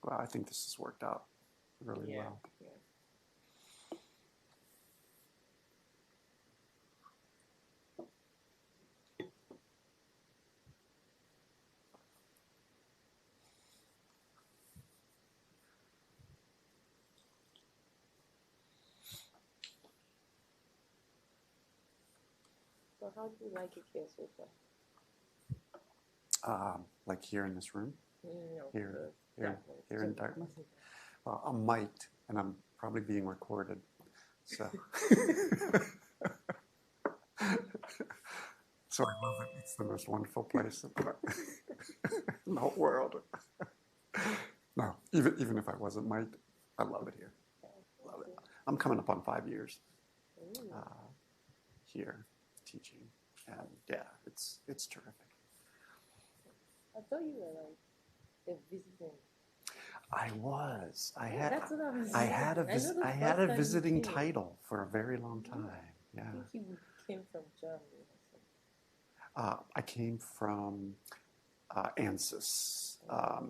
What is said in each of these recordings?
Well, I think this has worked out really well. Yeah. So how do you like it here so far? Like here in this room, No, here Dartmouth. in Dartmouth. Well, I'm mic'd, and I'm probably being recorded, so. So I love it. It's the most wonderful place in the whole world. No, even if I wasn't mic'd, I love it here. Love it. I'm coming up on 5 years here teaching, and yeah, it's terrific. I thought you were like a visiting. I was. That's what I was. I had a visiting title for a very long time. Yeah. I think you came from Germany. I came from ANSYS,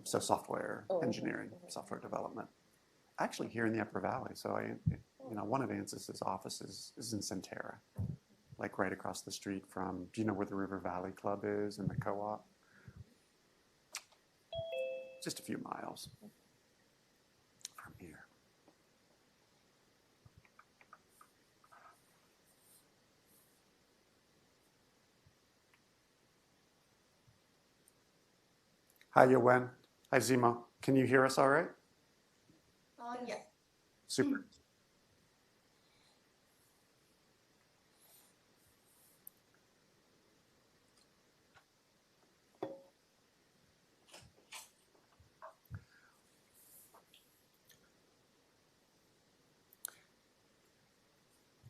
so software engineering, software development. Actually, here in the Upper Valley. So one of ANSYS's offices is in Centera, like right across the street from. Do you know where the River Valley Club is and the co-op? Just a few miles from here. Hi, Yowen. Hi, Zemo. Can you hear us all right? Yeah. Super.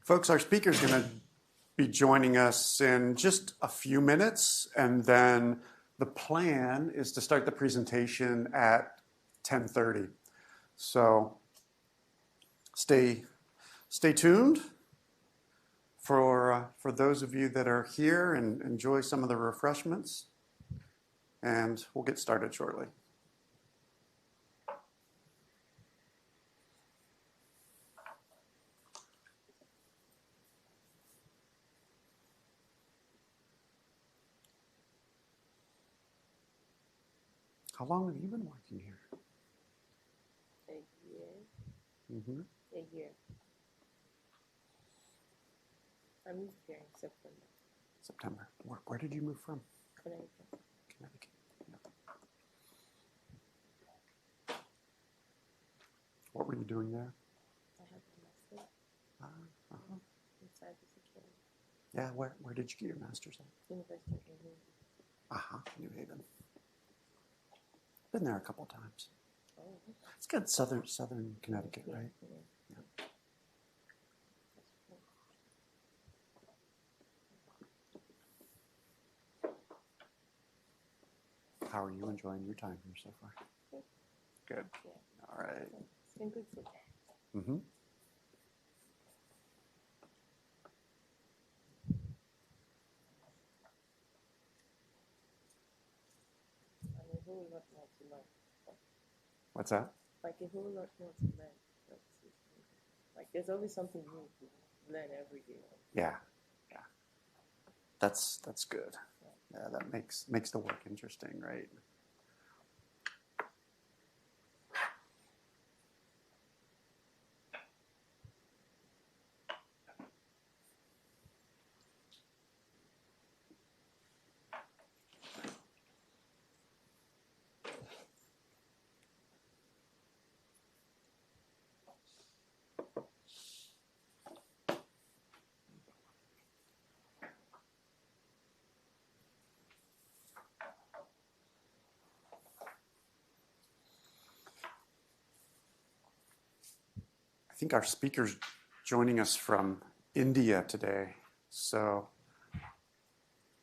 Folks, our speaker is going to be joining us in just a few minutes, and then the plan is to start the presentation at 10:30. So stay tuned for those of you that are here, and enjoy some of the refreshments, and we'll get started shortly. How long have you been working here? A year. Mm-hmm. A year. I moved here in September. September. Where did you move from? Connecticut. Connecticut. Yeah. What were you doing there? I have a master's in cybersecurity. Yeah, where did you get your master's at? University of New Haven. New Haven. Been there a couple times. Oh. It's good, southern Connecticut, right? Yeah. How are you enjoying your time here so far? Good. Yeah. All right. It's been good so far. Mm-hmm. And a whole lot more to learn. What's that? Like a whole lot more to learn. Like there's always something new to learn every day. Yeah. That's good. Yeah, that makes the work interesting, right? I think our speaker's joining us from India today. So,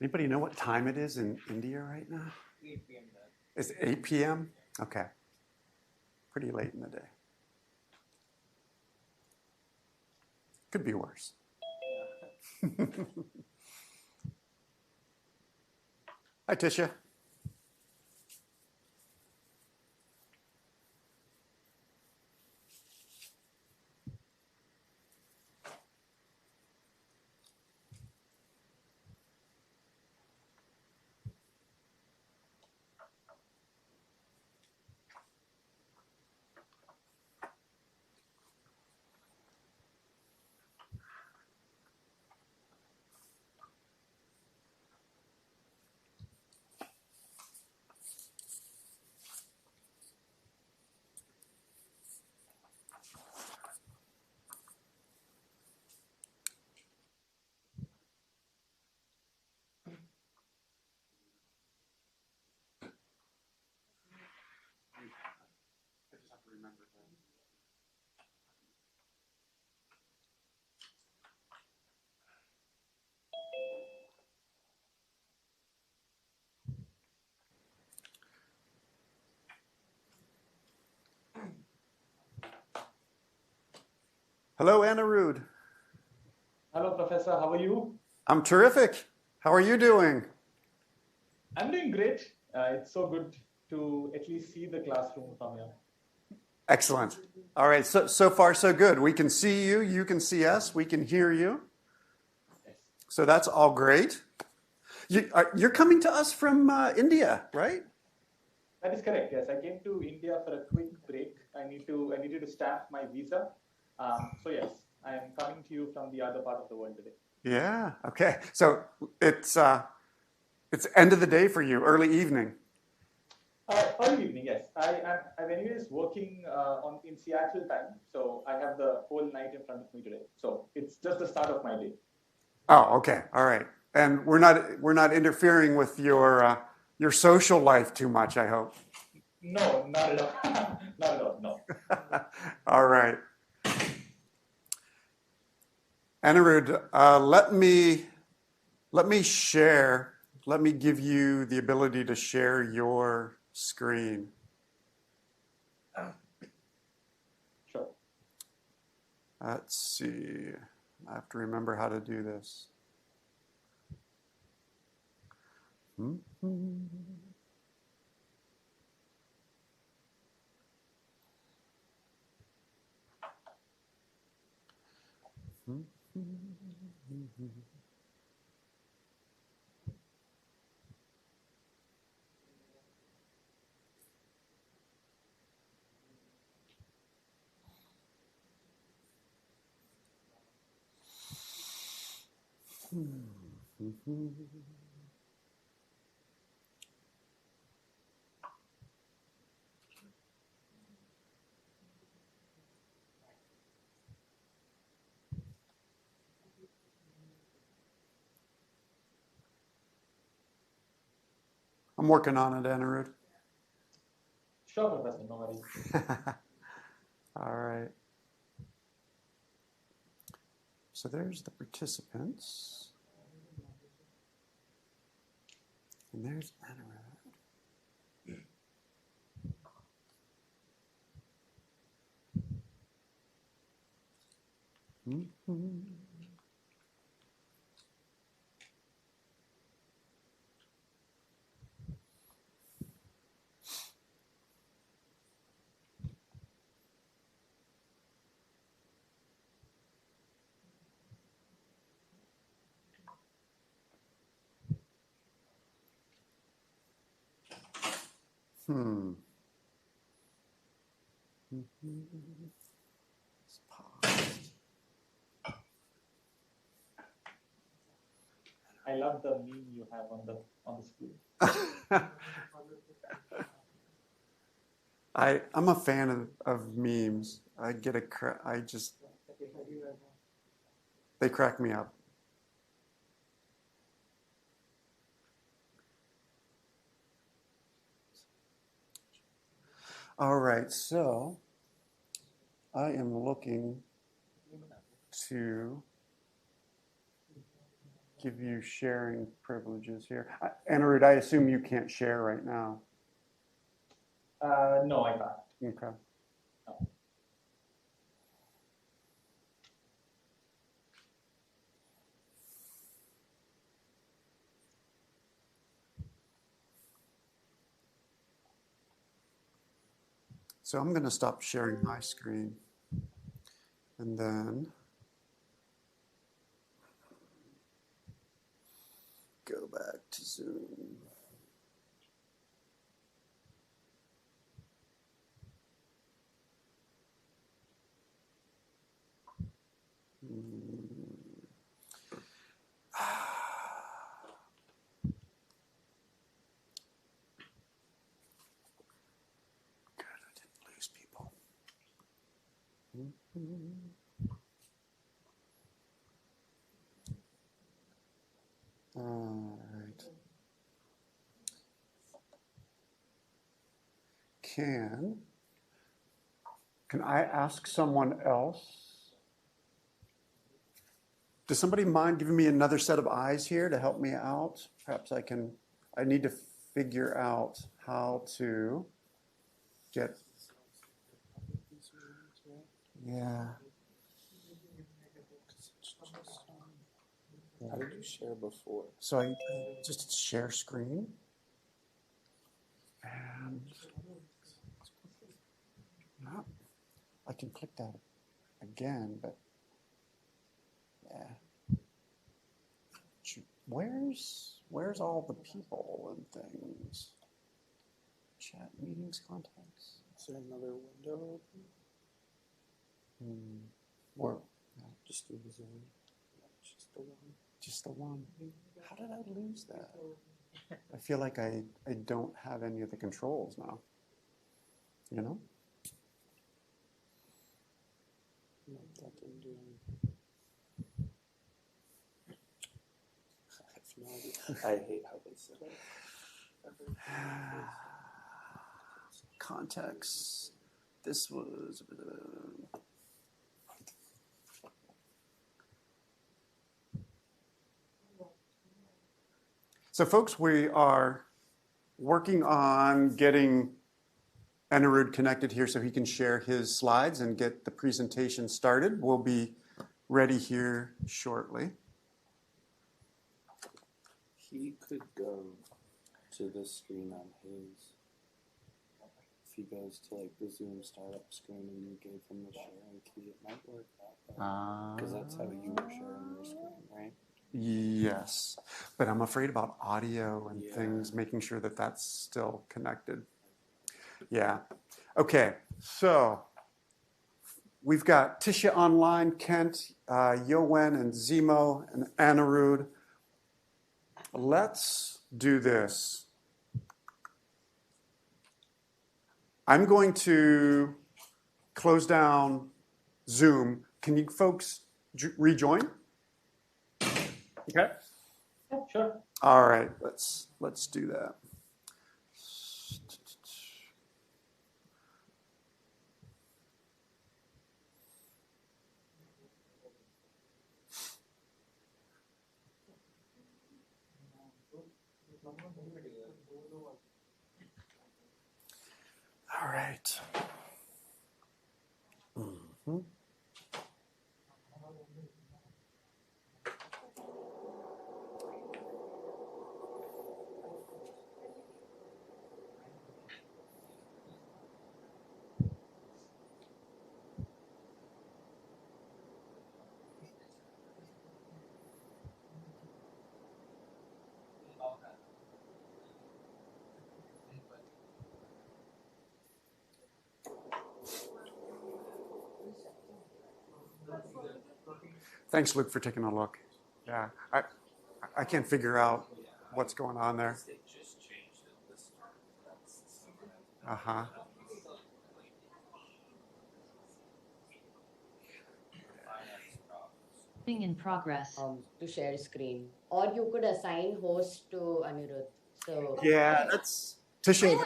anybody know what time it is in India right now? 8 p.m. It's 8 p.m.? Okay. Pretty late in the day. Could be worse. Hi, Tisha. Hello, Anirudh. Hello, Professor. How are you? I'm terrific. How are you doing? I'm doing great. It's so good to at least see the classroom from here. Excellent. All right, so far so good. We can see you, you can see us, we can hear you. Yes. So that's all great. You're coming to us from India, right? That is correct. Yes, I came to India for a quick break. I needed to stamp my visa. So yes, I am coming to you from the other part of the world today. Yeah. Okay. So it's end of the day for you, early evening. Early evening, yes. I'm anyways working in Seattle time, so I have the whole night in front of me today. So it's just the start of my day. Oh, okay. All right. And we're not interfering with your social life too much, I hope. No, not at all. Not at all. No. All right. Anirudh, let me give you the ability to share your screen. Sure. Let's see. I have to remember how to do this. I'm working on it, Anirudh. Sure, Professor. No worries. All right. So there's the participants. And there's Anirudh. It's paused. I love the meme you have on the screen. I'm a fan of memes. They crack me up. All right, so I am looking to give you sharing privileges here. Anirudh, I assume you can't share right now. No, I can't. Okay. No. So I'm going to stop sharing my screen and then go back to Zoom. Good, I didn't lose people. All right. Can Can I ask someone else? Does somebody mind giving me another set of eyes here to help me out? Perhaps I need to figure out how to get, yeah. How did you share before? So I just share screen. And no, I can click that again, but yeah. Where's all the people and things? Chat, meetings, contacts. Is there another window open? Or Just do the Zoom. Just the one. just the one. How did I lose that? I feel like I don't have any of the controls now. You know? No, that didn't do anything. I have no idea. I hate how they set it. Contacts. This was. So, folks, we are working on getting Anirudh connected here so he can share his slides and get the presentation started. We'll be ready here shortly. He could go to this screen on his. If he goes to like the Zoom startup screen and you gave him the sharing key, it might work that way. Because that's how you were sharing your screen, right? Yes, but I'm afraid about audio and Yeah. things, making sure that that's still connected. Yeah. Okay, so we've got Tisha online, Kent, Yowen, and Zemo, and Anirudh. Let's do this. I'm going to close down Zoom. Can you folks rejoin? Okay. Yeah, sure. All right. Let's do that. All right. Mm-hmm. Thanks, Luke, for taking a look. Yeah, I can't figure out what's going on there. Uh-huh. In progress. To share screen, or you could assign host to Anirudh. So Yeah, that's Tisha.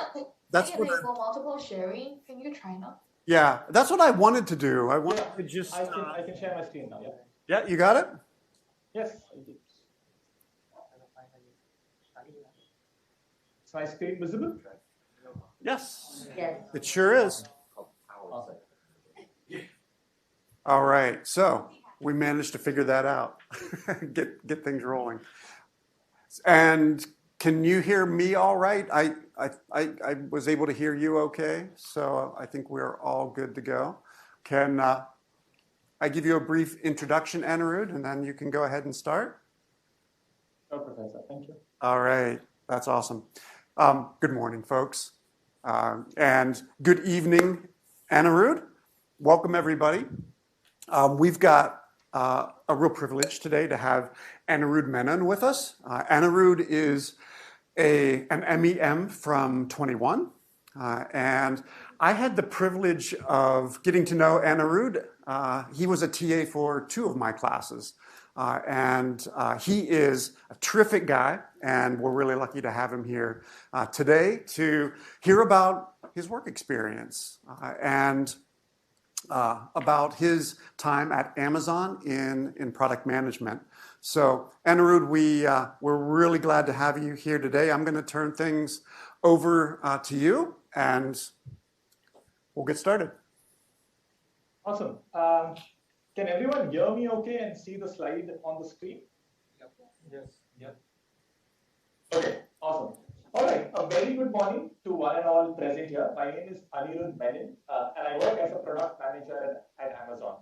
That's what. enable multiple sharing. Can you try now? Yeah, that's what I wanted to do. I wanted Yeah, to just. I can share my screen now. Yeah. Yeah, you got it. Yes. Is my screen visible? Yes, yes. it sure is. Awesome. All right, so we managed to figure that out. get things rolling. And can you hear me all right? I was able to hear you okay, so I think we're all good to go. Can I give you a brief introduction, Anirudh, and then you can go ahead and start? Oh, Professor, thank you. All right, that's awesome. Good morning, folks, and good evening, Anirudh. Welcome, everybody. We've got a real privilege today to have Anirudh Menon with us. Anirudh is an MEM from 21, and I had the privilege of getting to know Anirudh. He was a TA for 2 of my classes, and he is a terrific guy, and we're really lucky to have him here today to hear about his work experience. And about his time at Amazon in product management. So, Anirudh, we're really glad to have you here today. I'm going to turn things over to you, and we'll get started. Awesome. Can everyone hear me okay and see the slide on the screen? Yep. Yes. Yep. Okay, awesome. All right, a very good morning to one and all present here. My name is Anirudh Menon, and I work as a product manager at Amazon.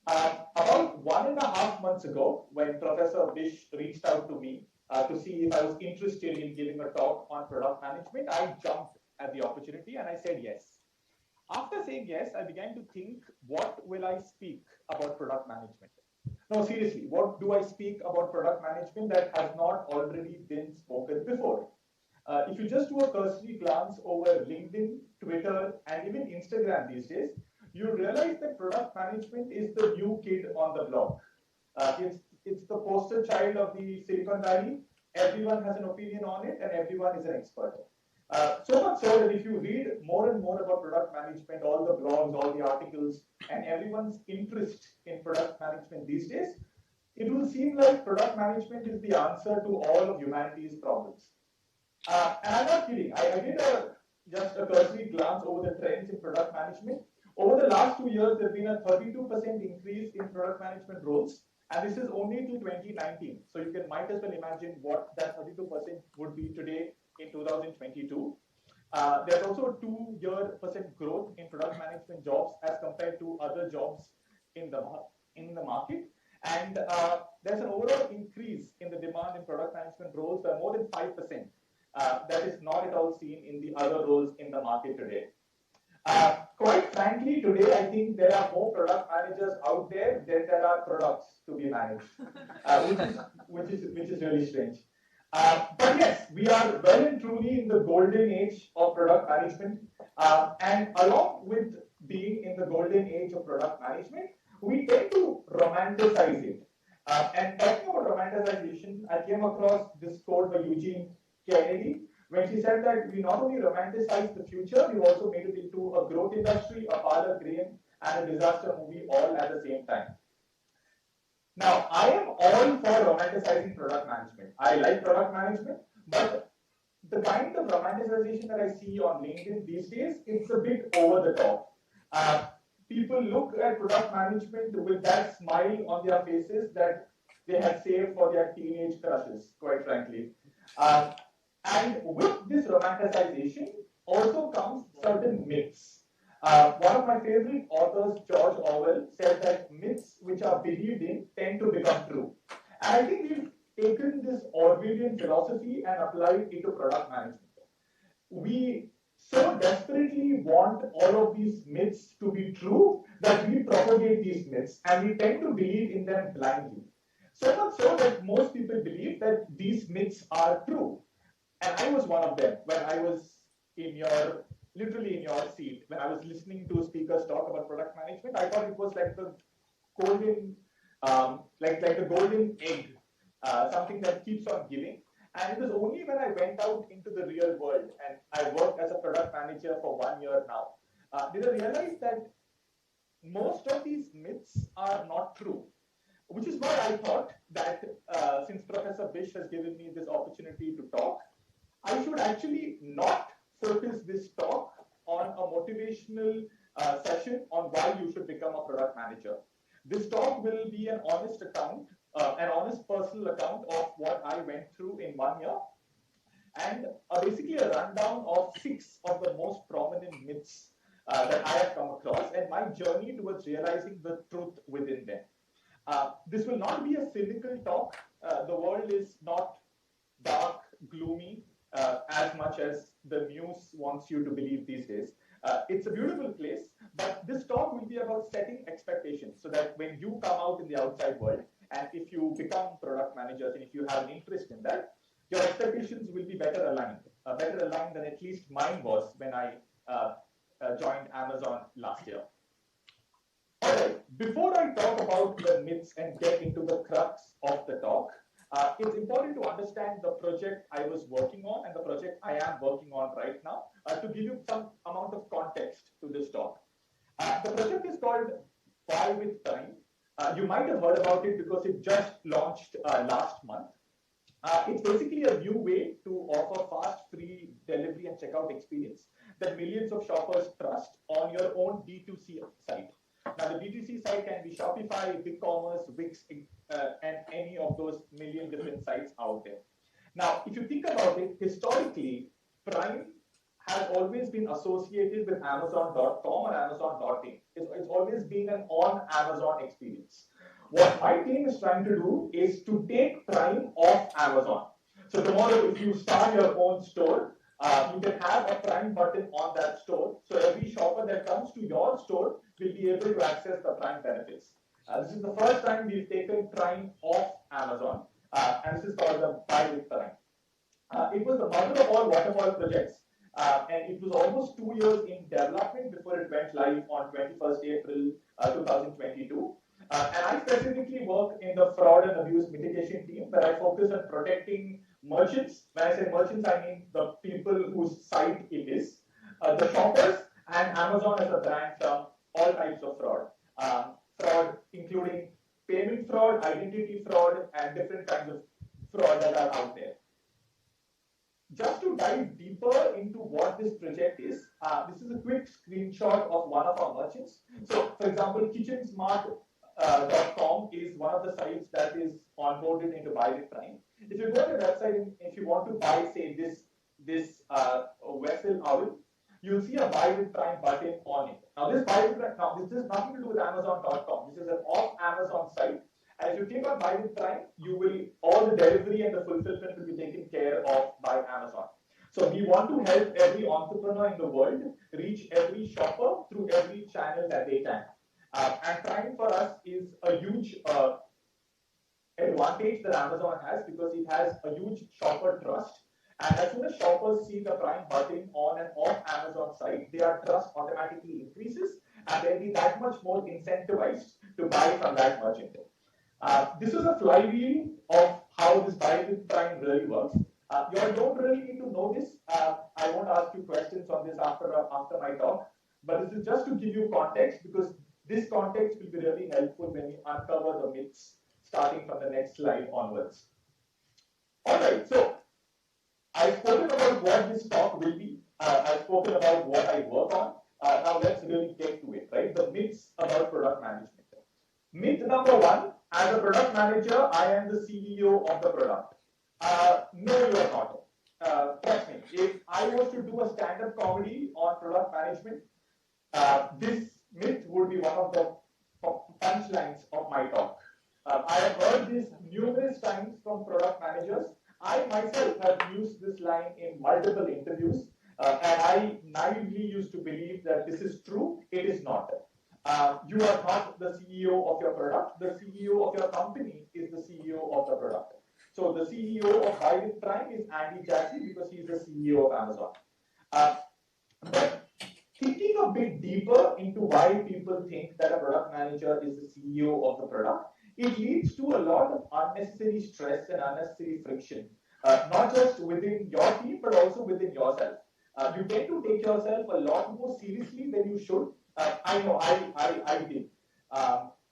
About 1.5 months ago, when Professor Bish reached out to me to see if I was interested in giving a talk on product management, I jumped at the opportunity and I said yes. After saying yes, I began to think, what will I speak about product management? No, seriously, what do I speak about product management that has not already been spoken before? If you just do a cursory glance over LinkedIn, Twitter, and even Instagram these days, you realize that product management is the new kid on the block. It's the poster child of the Silicon Valley. Everyone has an opinion on it, and everyone is an expert. So much so that if you read more and more about product management, all the blogs, all the articles, and everyone's interest in product management these days, it will seem like product management is the answer to all of humanity's problems. And I'm not kidding. I did just a cursory glance over the trends in product management. Over the last 2 years, there's been a 32% increase in product management roles, and this is only till 2019. So you might as well imagine what that 32% would be today in 2022. There's also a 2-year percent growth in product management jobs as compared to other jobs in the market. And there's an overall increase in the demand in product management roles by more than 5%. That is not at all seen in the other roles in the market today. Quite frankly, today I think there are more product managers out there than there are products to be managed, which is really strange. But yes, we are well and truly in the golden age of product management, and along with being in the golden age of product management, we tend to romanticize it. And talking about romanticization, I came across this quote by Eugene Kennedy, when she said that we not only romanticize the future, we also made it into a growth industry, a parlor game, and a disaster movie all at the same time. Now, I am all for romanticizing product management. I like product management, but the kind of romanticization that I see on LinkedIn these days, it's a bit over the top. People look at product management with that smile on their faces that they had saved for their teenage crushes, quite frankly. And with this romanticization also comes certain myths. One of my favorite authors, George Orwell, said that myths which are believed in tend to become true. And I think we've taken this Orwellian philosophy and applied it to product management. We so desperately want all of these myths to be true that we propagate these myths and we tend to believe in them blindly. So much so that most people believe that these myths are true. And I was one of them when I was literally in your seat. When I was listening to speakers talk about product management, I thought it was like the golden, like the golden egg, something that keeps on giving. And it was only when I went out into the real world and I worked as a product manager for 1 year now, did I realize that most of these myths are not true. Which is why I thought that since Professor Bish has given me this opportunity to talk, I should actually not focus this talk on a motivational session on why you should become a product manager. This talk will be an honest account, an honest personal account of what I went through in 1 year, and basically a rundown of 6 of the most prominent myths that I have come across and my journey towards realizing the truth within them. This will not be a cynical talk. The world is not dark, gloomy, as much as the news wants you to believe these days. It's a beautiful place, but this talk will be about setting expectations so that when you come out in the outside world, and if you become product managers and if you have an interest in that, your expectations will be better aligned than at least mine was when I joined Amazon last year. All right, before I talk about the myths and get into the crux of the talk, it's important to understand the project I was working on and the project I am working on right now to give you some amount of context to this talk. The project is called Buy with Prime. You might have heard about it because it just launched last month. It's basically a new way to offer fast, free delivery and checkout experience that millions of shoppers trust on your own D2C site. Now, the D2C site can be Shopify, BigCommerce, Wix, and any of those million different sites out there. Now, if you think about it, historically, Prime has always been associated with Amazon.com or Amazon.in. It's always been an on Amazon experience. What my team is trying to do is to take Prime off Amazon. So tomorrow, if you start your own store, you can have a Prime button on that store. So every shopper that comes to your store will be able to access the Prime benefits. This is the first time we've taken Prime off Amazon, and this is called the Buy with Prime. It was the mother of all waterfall projects, and it was almost 2 years in development before it went live on 21st April 2022. And I specifically work in the fraud and abuse mitigation team, where I focus on protecting merchants. When I say merchants, I mean the people whose site it is, the shoppers, and Amazon as a brand from all types of fraud. Fraud including payment fraud, identity fraud, and different kinds of fraud that are out there. Just to dive deeper into what this project is, this is a quick screenshot of one of our merchants. So, for example, kitchensmart.com is one of the sites that is onboarded into Buy with Prime. If you go to the website and if you want to buy, say, this vessel owl, you'll see a Buy with Prime button on it. Now, this Buy with Prime, now this has nothing to do with Amazon.com. This is an off Amazon site. And if you click on Buy with Prime, all the delivery and the fulfillment will be taken care of by Amazon. So we want to help every entrepreneur in the world reach every shopper through every channel that they can. And Prime for us is a huge advantage that Amazon has because it has a huge shopper trust. And as soon as shoppers see the Prime button on and off Amazon site, their trust automatically increases and they'll be that much more incentivized to buy from that merchant. This is a flywheel of how this Buy with Prime really works. You all don't really need to know this. I won't ask you questions on this after my talk, but this is just to give you context because this context will be really helpful when we uncover the myths starting from the next slide onwards. All right, so I've spoken about what this talk will be. I've spoken about what I work on. Now let's really get to it, right? The myths about product management. Myth number one, as a product manager, I am the CEO of the product. No, you are not. Trust me, if I was to do a stand-up comedy on product management, this myth would be one of the punchlines of my talk. I have heard this numerous times from product managers. I myself have used this line in multiple interviews, and I naively used to believe that this is true. It is not. You are not the CEO of your product. The CEO of your company is the CEO of the product. So the CEO of Buy with Prime is Andy Jassy because he's the CEO of Amazon. But thinking a bit deeper into why people think that a product manager is the CEO of the product, it leads to a lot of unnecessary stress and unnecessary friction, not just within your team, but also within yourself. You tend to take yourself a lot more seriously than you should. I know I did.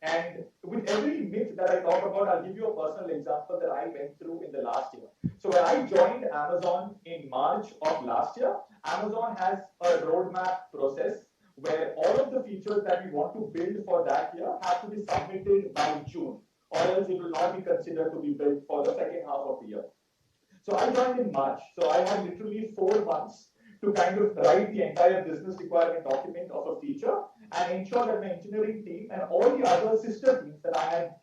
And with every myth that I talk about, I'll give you a personal example that I went through in the last year. So when I joined Amazon in March of last year, Amazon has a roadmap process where all of the features that we want to build for that year have to be submitted by June, or else it will not be considered to be built for the second half of the year. So I joined in March. So I had literally 4 months to kind of write the entire business requirement document of a feature and ensure that my engineering team and all the other sister teams that I had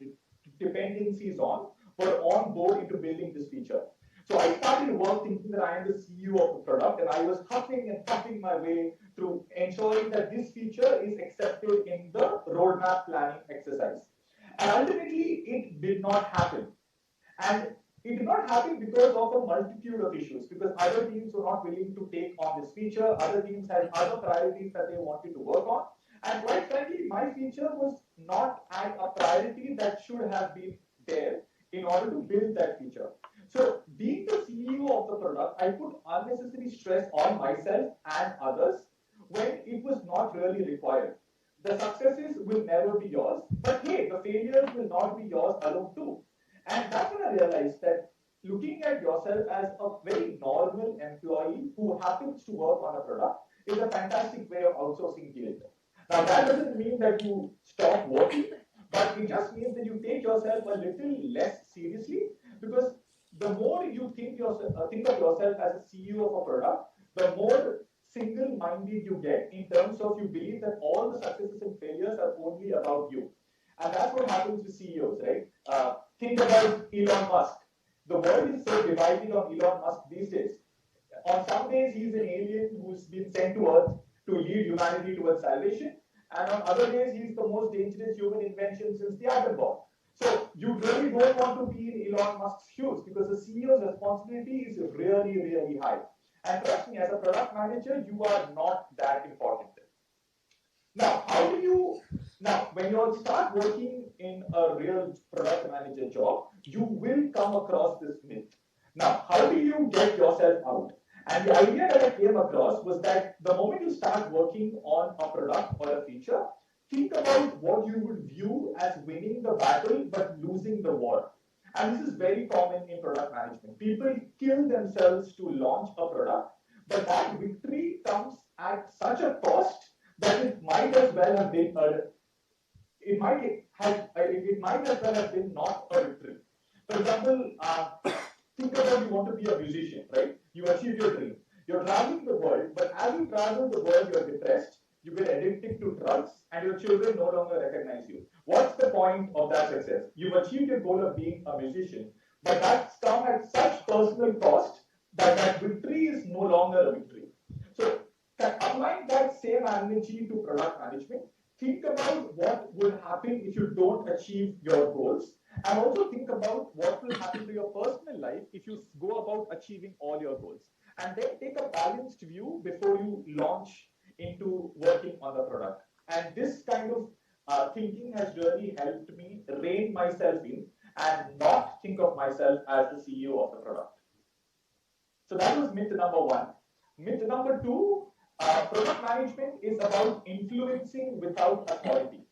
dependencies on were on board into building this feature. So I started work thinking that I am the CEO of the product, and I was huffing and puffing my way through ensuring that this feature is accepted in the roadmap planning exercise. And ultimately, it did not happen. And it did not happen because of a multitude of issues, because other teams were not willing to take on this feature, other teams had other priorities that they wanted to work on, and quite frankly, my feature was not at a priority that should have been there in order to build that feature. So being the CEO of the product, I put unnecessary stress on myself and others when it was not really required. The successes will never be yours, but hey, the failures will not be yours alone too. And that's when I realized that looking at yourself as a very normal employee who happens to work on a product is a fantastic way of outsourcing guilt. Now, that doesn't mean that you stop working, but it just means that you take yourself a little less seriously, because the more you think of yourself as a CEO of a product, the more single-minded you get in terms of you believe that all the successes and failures are only about you. And that's what happens with CEOs, right? Think about Elon Musk. The world is so divided on Elon Musk these days. On some days, he's an alien who's been sent to Earth to lead humanity towards salvation. And on other days, he's the most dangerous human invention since the atom bomb. So you really don't want to be in Elon Musk's shoes, because the CEO's responsibility is really, really high. And trust me, as a product manager, you are not that important. Now, when you start working in a real product manager job, you will come across this myth. Now, how do you get yourself out? And the idea that I came across was that the moment you start working on a product or a feature, think about what you would view as winning the battle but losing the war. And this is very common in product management. People kill themselves to launch a product, but that victory comes at such a cost that it might as well have been not a victory. For example, think about you want to be a musician, right? You achieve your dream. You're traveling the world, but as you travel the world, you're depressed, you get addicted to drugs, and your children no longer recognize you. What's the point of that success? You've achieved your goal of being a musician, but that's come at such personal cost that that victory is no longer a victory. So, applying that same analogy to product management, think about what will happen if you don't achieve your goals, and also think about what will happen to your personal life if you go about achieving all your goals. And then take a balanced view before you launch into working on the product. And this kind of thinking has really helped me rein myself in and not think of myself as the CEO of the product. So that was myth number one. Myth number two, product management is about influencing without authority.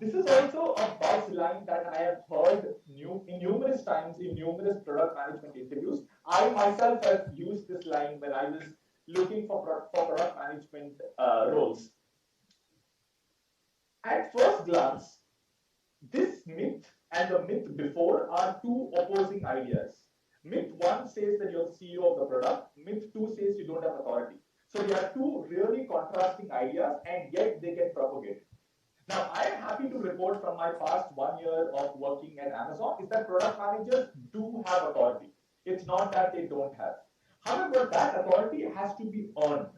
This is also a buzz line that I have heard numerous times in numerous product management interviews. I myself have used this line when I was looking for product management roles. At first glance, this myth and the myth before are two opposing ideas. Myth one says that you're the CEO of the product. Myth two says you don't have authority. So there are two really contrasting ideas, and yet they get propagated. Now, I am happy to report from my past 1 year of working at Amazon is that product managers do have authority. It's not that they don't have. However, that authority has to be earned.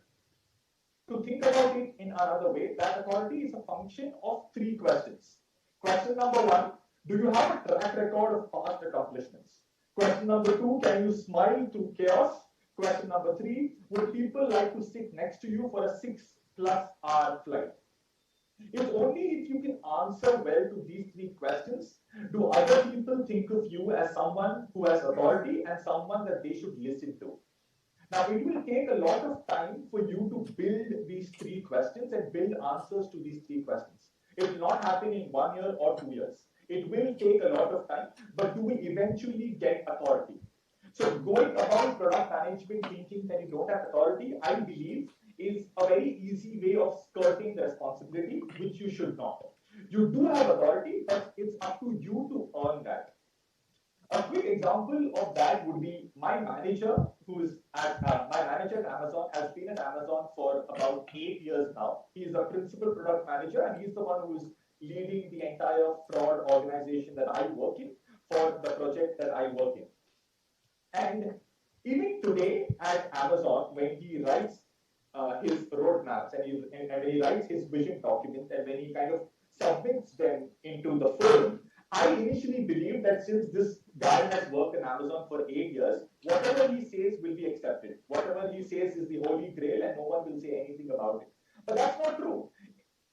To think about it in another way, that authority is a function of three questions. Question number one, do you have a track record of past accomplishments? Question number two, can you smile through chaos? Question number three, would people like to sit next to you for a 6+ hour flight? It's only if you can answer well to these three questions do other people think of you as someone who has authority and someone that they should listen to. Now, it will take a lot of time for you to build these three questions and build answers to these three questions. It will not happen in 1 year or 2 years. It will take a lot of time, but you will eventually get authority. So going about product management thinking that you don't have authority, I believe, is a very easy way of skirting the responsibility, which you should not. You do have authority, but it's up to you to earn that. A quick example of that would be my manager, at Amazon, has been at Amazon for about 8 years now. He is a principal product manager, and he's the one who is leading the entire fraud organization that I work in for the project that I work in. And even today at Amazon, when he writes his roadmaps and when he writes his vision document and when he kind of submits them into the forum, I initially believed that since this guy has worked in Amazon for 8 years, whatever he says will be accepted. Whatever he says is the holy grail and no one will say anything about it. But that's not true.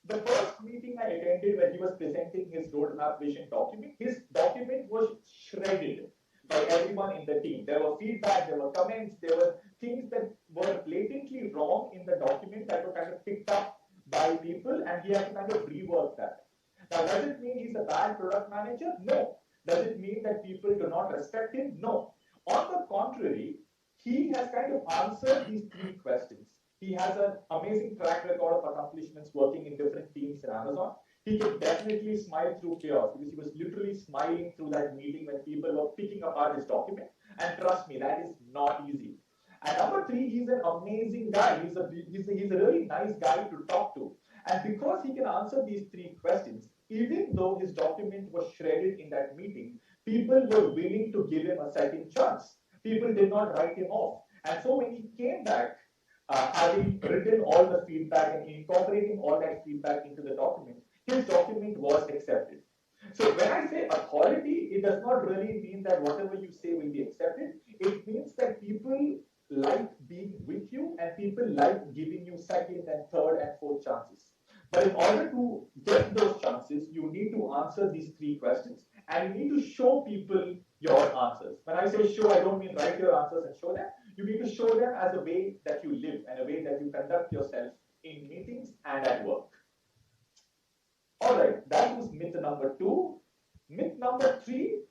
The first meeting I attended when he was presenting his roadmap vision document, his document was shredded by everyone in the team. There were feedback, there were comments, there were things that were blatantly wrong in the document that were kind of picked up by people, and he had to kind of rework that. Now, does it mean he's a bad product manager? No. Does it mean that people do not respect him? No. On the contrary, he has kind of answered these three questions. He has an amazing track record of accomplishments working in different teams in Amazon. He can definitely smile through chaos because he was literally smiling through that meeting when people were picking apart his document. And trust me, that is not easy. And number three, he's an amazing guy. He's a really nice guy to talk to. And because he can answer these three questions, even though his document was shredded in that meeting, people were willing to give him a second chance. People did not write him off. And so when he came back, having written all the feedback and incorporating all that feedback into the document, his document was accepted. So when I say authority, it does not really mean that whatever you say will be accepted. It means that people like being with you and people like giving you second and third and fourth chances. But in order to get those chances, you need to answer these three questions and you need to show people your answers. When I say show, I don't mean write your answers and show them. You need to show them as a way that you live and a way that you conduct yourself in meetings and at work. All right, that was myth number 2. Myth number 3,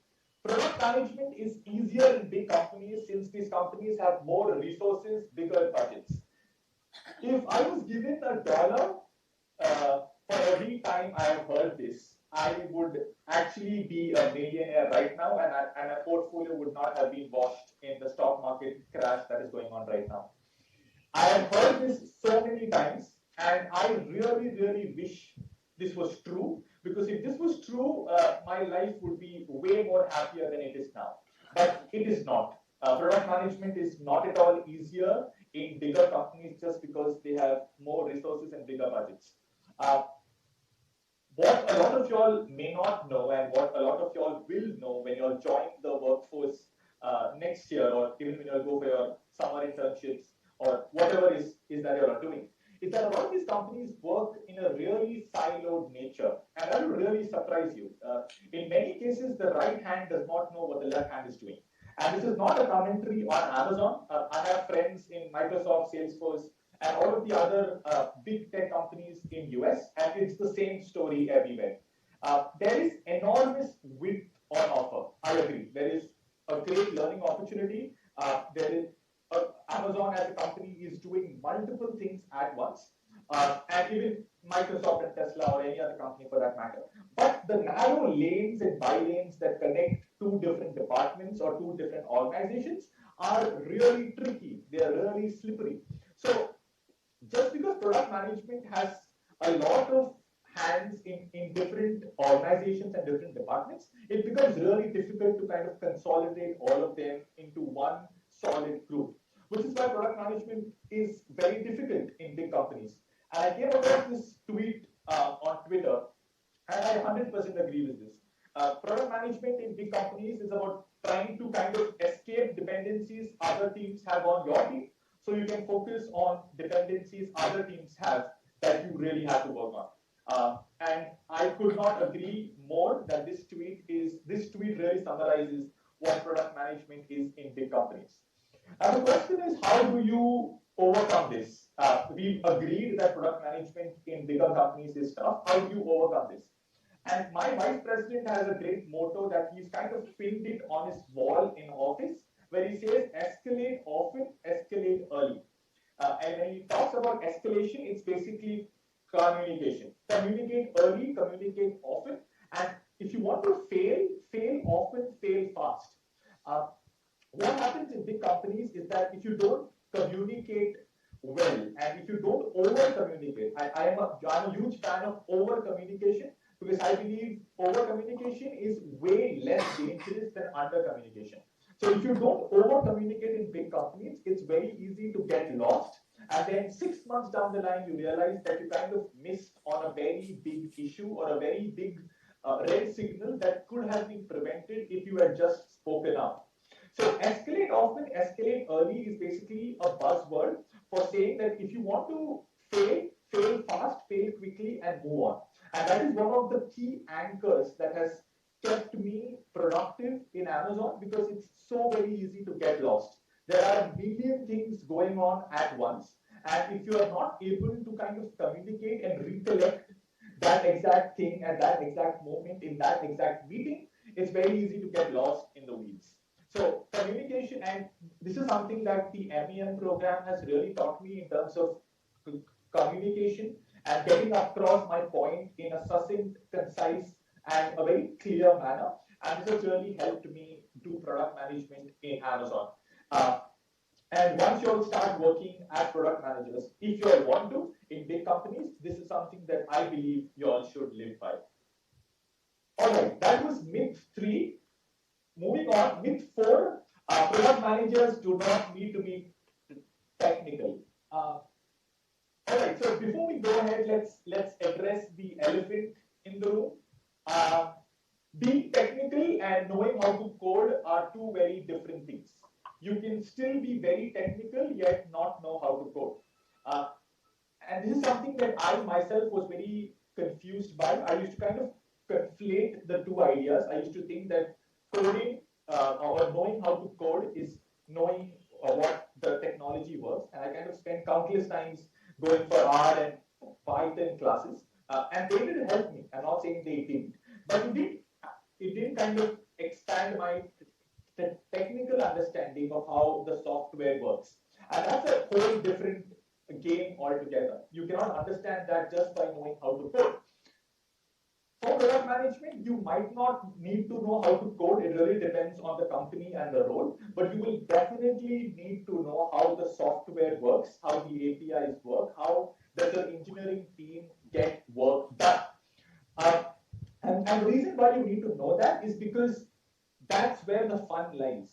product management is easier in big companies since these companies have more resources, bigger budgets. If I was given $1 for every time I have heard this, I would actually be a millionaire right now, and my portfolio would not have been washed in the stock market crash that is going on right now. I have heard this so many times, and I really, really wish this was true, because if this was true, my life would be way more happier than it is now. But it is not. Product management is not at all easier in bigger companies just because they have more resources and bigger budgets. What a lot of y'all may not know, and what a lot of y'all will know when you'll join the workforce next year, or even when you'll go for your summer internships, or whatever is that you're doing, is that a lot of these companies work in a really siloed nature, and that will really surprise you. In many cases, the right hand does not know what the left hand is doing. And this is not a commentary on Amazon. I have friends in Microsoft, Salesforce, and all of the other big tech companies in US, and it's the same story everywhere. There is enormous width on offer. I agree. There is a great learning opportunity. There is Amazon as a company is doing multiple things at once, and even Microsoft and Tesla or any other company for that matter. But the narrow lanes and bylanes that connect two different departments or two different organizations are really tricky. They are really slippery. So just because product management has a lot of hands in different organizations and different departments, it becomes really difficult to kind of consolidate all of them into one solid group, which is why product management is very difficult in big companies. And I came across this tweet on Twitter, and I 100% agree with this. Product management in big companies is about trying to kind of escape dependencies other teams have on your team, so you can focus on dependencies other teams have that you really have to work on. And I could not agree more that this tweet really summarizes what product management is in big companies. And the question is, how do you overcome this? We've agreed that product management in bigger companies is tough. How do you overcome this? And my vice president has a great motto that he's kind of pinned it on his wall in office, where he says, escalate often, escalate early. And when he talks about escalation, it's basically communication. Communicate early, communicate often. And if you want to fail, fail often, fail fast. What happens in big companies is that if you don't communicate well, and if you don't over communicate, I'm a huge fan of over communication, because I believe over communication is way less dangerous than under communication. So if you don't over communicate in big companies, it's very easy to get lost, and then 6 months down the line you realize that you kind of missed on a very big issue or a very big red signal that could have been prevented if you had just spoken up. So escalate often, escalate early is basically a buzzword for saying that if you want to fail, fail fast, fail quickly, and move on. And that is one of the key anchors that has kept me productive in Amazon, because it's so very easy to get lost. There are a million things going on at once, And if you are not able to kind of communicate and recollect that exact thing at that exact moment in that exact meeting, it's very easy to get lost in the weeds. So communication, and this is something that the MEM program has really taught me in terms of communication and getting across my point in a succinct, concise, and a very clear manner. And this has really helped me do product management in Amazon. And once you all start working as product managers, if you all want to, in big companies, this is something that I believe you all should live by. All right, that was myth 3. Moving on, myth 4, product managers do not need to be technical. All right, so before we go ahead, let's address the elephant in the room. Being technical and knowing how to code are two very different things. You can still be very technical yet not know how to code. And this is something that I myself was very confused by. I used to kind of conflate the two ideas. I used to think that coding or knowing how to code is knowing what the technology works. And I kind of spent countless times going for R and Python classes. And they did help me. I'm not saying they didn't. But it did kind of expand my technical understanding of how the software works. And that's a whole different game altogether. You cannot understand that just by knowing how to code. For product management, you might not need to know how to code. It really depends on the company and the role. But you will definitely need to know how the software works, how the APIs work, how does the engineering team get work done. And the reason why you need to know that is because that's where the fun lies.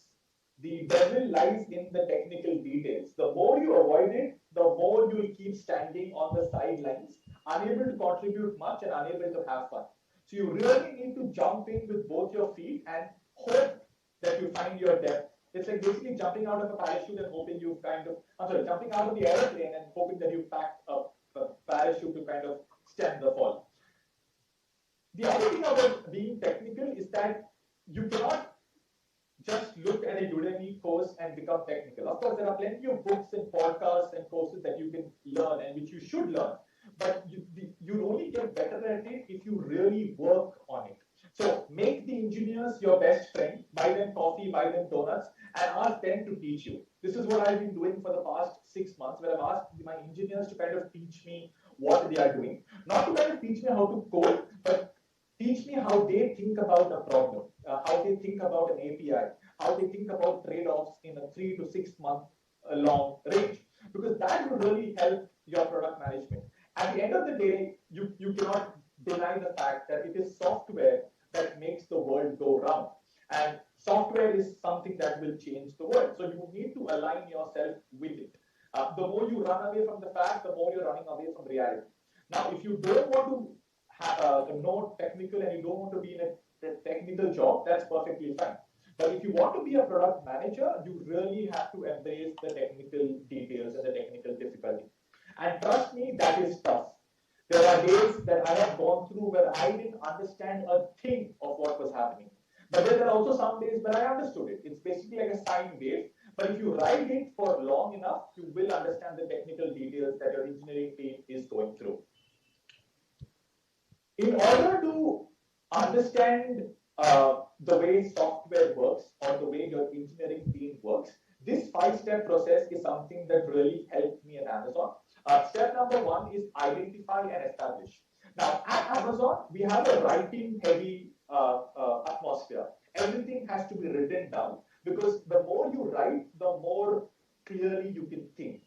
The devil lies in the technical details. The more you avoid it, the more you'll keep standing on the sidelines, unable to contribute much and unable to have fun. So you really need to jump in with both your feet and hope that you find your depth. It's like basically jumping out of a parachute and hoping you've jumping out of the airplane and hoping that you've packed a parachute to kind of stem the fall. The other thing about being technical is that you cannot just look at a Udemy course and become technical. Of course, there are plenty of books and podcasts and courses that you can learn and which you should learn, but you only get better at it if you really work on it. So make the engineers your best friend, buy them coffee, buy them donuts, and ask them to teach you. This is what I've been doing for the past 6 months, where I've asked my engineers to kind of teach me what they are doing. Not to kind of teach me how to code, but teach me how they think about a problem, how they think about an API, how they think about trade-offs in a 3 to 6 month long range, because that will really help your product management. At the end of the day, you cannot deny the fact that it is software that makes the world go round. And software is something that will change the world. So you need to align yourself with it. The more you run away from the fact, the more you're running away from reality. Now, if you don't want to know technical and you don't want to be in a technical job, that's perfectly fine. But if you want to be a product manager, you really have to embrace the technical details and the technical difficulty. And trust me, that is tough. There are days that I have gone through where I didn't understand a thing of what was happening. But then there are also some days where I understood it. It's basically like a sine wave. But if you ride it for long enough, you will understand the technical details that your engineering team is going through. In order to understand the way software works or the way your engineering team works, this 5-step process is something that really helped me at Amazon. Step number 1 is identify and establish. Now, at Amazon, we have a writing-heavy atmosphere. Everything has to be written down because the more you write, the more clearly you can think.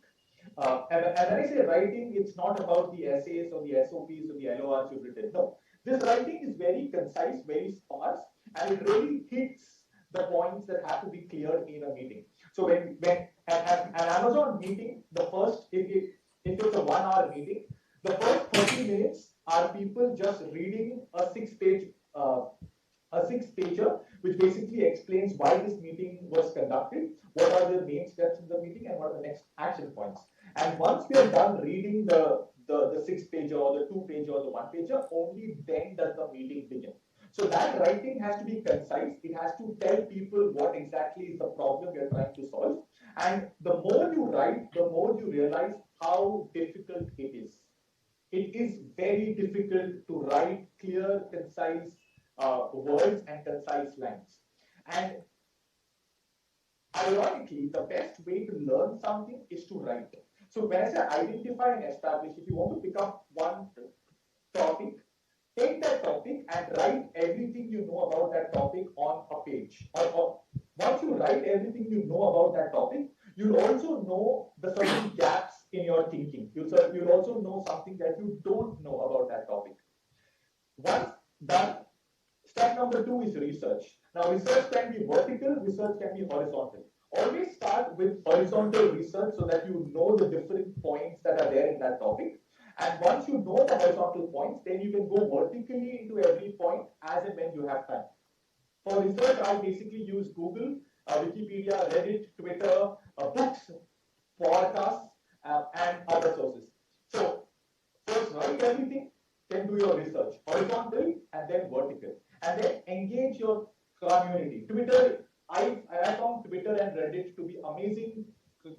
And when I say writing, it's not about the essays or the SOPs or the LORs you've written. No, this writing is very concise, very sparse, and it really hits the points that have to be cleared in a meeting. So when an Amazon meeting, the first, if it's a 1-hour meeting, the first 30 minutes are people just reading a 6-pager, which basically explains why this meeting was conducted, what are the main steps in the meeting, and what are the next action points. And once we are done reading the 6-pager or the 2-pager or the 1-pager, only then does the meeting begin. So that writing has to be concise. It has to tell people what exactly is the problem you're trying to solve. And the more you write, the more you realize how difficult it is. It is very difficult to write clear, concise words and concise lines. And ironically, the best way to learn something is to write. So when I say identify and establish, if you want to pick up one topic, take that topic and write everything you know about that topic on a page. Or once you write everything you know about that topic, you'll also know the certain gaps in your thinking. You'll also know something that you don't know about that topic. Once done, step number 2 is research. Now, research can be vertical, research can be horizontal. Always start with horizontal research so that you know the different points that are there in that topic. And once you know the horizontal points, then you can go vertically into every point as and when you have time. For research, I basically use Google, Wikipedia, Reddit, Twitter, books, podcasts, and other sources. So first write everything, then do your research, horizontal and then vertical, and then engage your community. Twitter, I found Twitter and Reddit to be amazing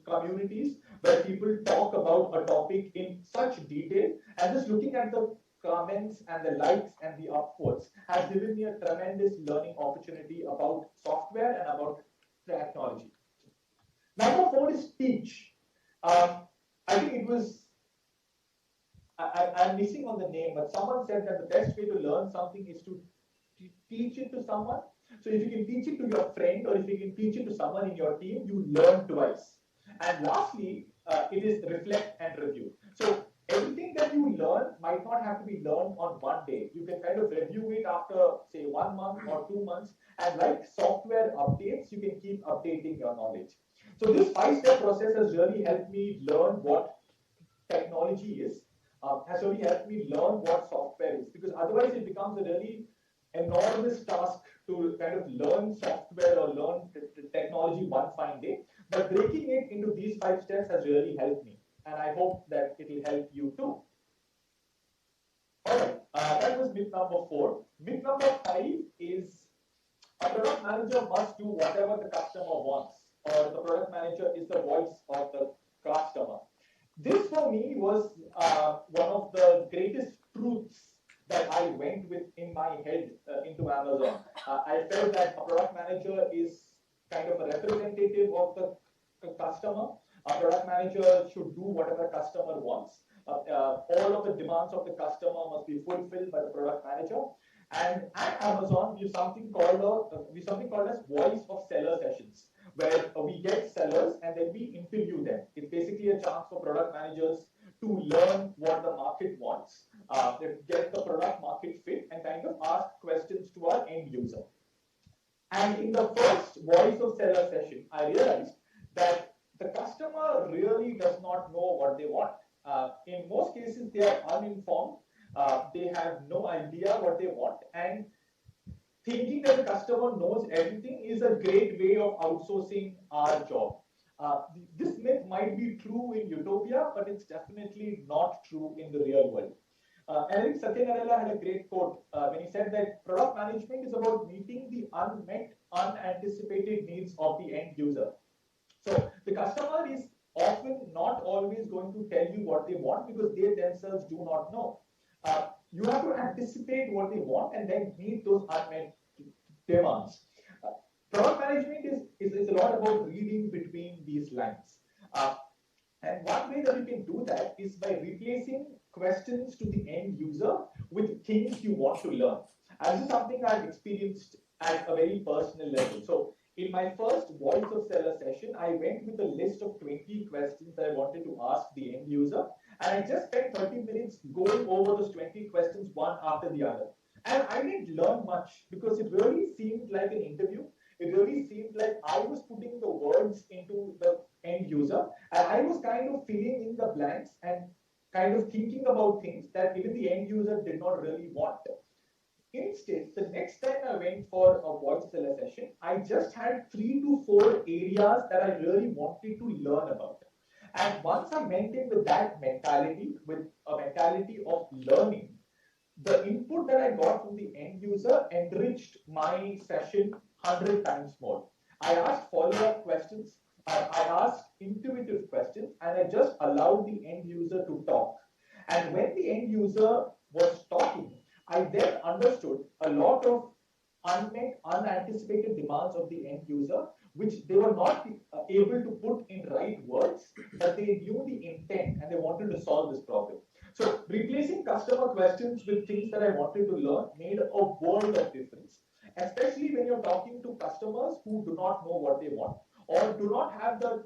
communities where people talk about a topic in such detail, and just looking at the comments and the likes and the upvotes has given me a tremendous learning opportunity about software and about technology. Number 4 is teach. I think it was, I'm missing on the name, but someone said that the best way to learn something is to teach it to someone. So if you can teach it to your friend or if you can teach it to someone in your team, you learn twice. And lastly, it is reflect and review. So everything that you learn might not have to be learned on one day. You can kind of review it after, say, 1 month or 2 months. And like software updates, you can keep updating your knowledge. So this 5-step process has really helped me learn what technology is, has really helped me learn what software is, because otherwise it becomes a really enormous task to kind of learn software or learn technology one fine day. But breaking it into these 5 steps has really helped me, and I hope that it will help you too. All right, that was myth number 4. Myth number 5 is a product manager must do whatever the customer wants, or the product manager is the voice of the customer. This for me was one of the greatest truths that I went with in my head into Amazon. I felt that a product manager is kind of a representative of the customer. A product manager should do whatever the customer wants. All of the demands of the customer must be fulfilled by the product manager. And at Amazon, we have something called as voice of seller sessions, where we get sellers and then we interview them. It's basically a chance for product managers to learn what the market wants, get the product market fit, and kind of ask questions to our end user. And in the first voice of seller session, I realized that the customer really does not know what they want. In most cases, they are uninformed. They have no idea what they want, and thinking that the customer knows everything is a great way of outsourcing our job. This myth might be true in utopia, but it's definitely not true in the real world. And I think Satya Nadella had a great quote when he said that product management is about meeting the unmet, unanticipated needs of the end user. So the customer is often not always going to tell you what they want because they themselves do not know. You have to anticipate what they want and then meet those unmet demands. Product management is a lot about reading between these lines. And one way that you can do that is by replacing questions to the end user with things you want to learn. And this is something I've experienced at a very personal level. So in my first voice of seller session, I went with a list of 20 questions that I wanted to ask the end user. And I just spent 30 minutes going over those 20 questions one after the other. And I didn't learn much because it really seemed like an interview. It really seemed like I was putting the words into the end user and I was kind of filling in the blanks and kind of thinking about things that even the end user did not really want. Instead, the next time I went for a voice seller session, I just had 3 to 4 areas that I really wanted to learn about. And once I went in with that mentality, with a mentality of learning, the input that I got from the end user enriched my session 100 times more. I asked follow-up questions. I asked intuitive questions and I just allowed the end user to talk. And when the end user was talking, I then understood a lot of unmet, unanticipated demands of the end user, which they were not able to put in right words, but they knew the intent and they wanted to solve this problem. So replacing customer questions with things that I wanted to learn made a world of difference, especially when you're talking to customers who do not know what they want or do not have the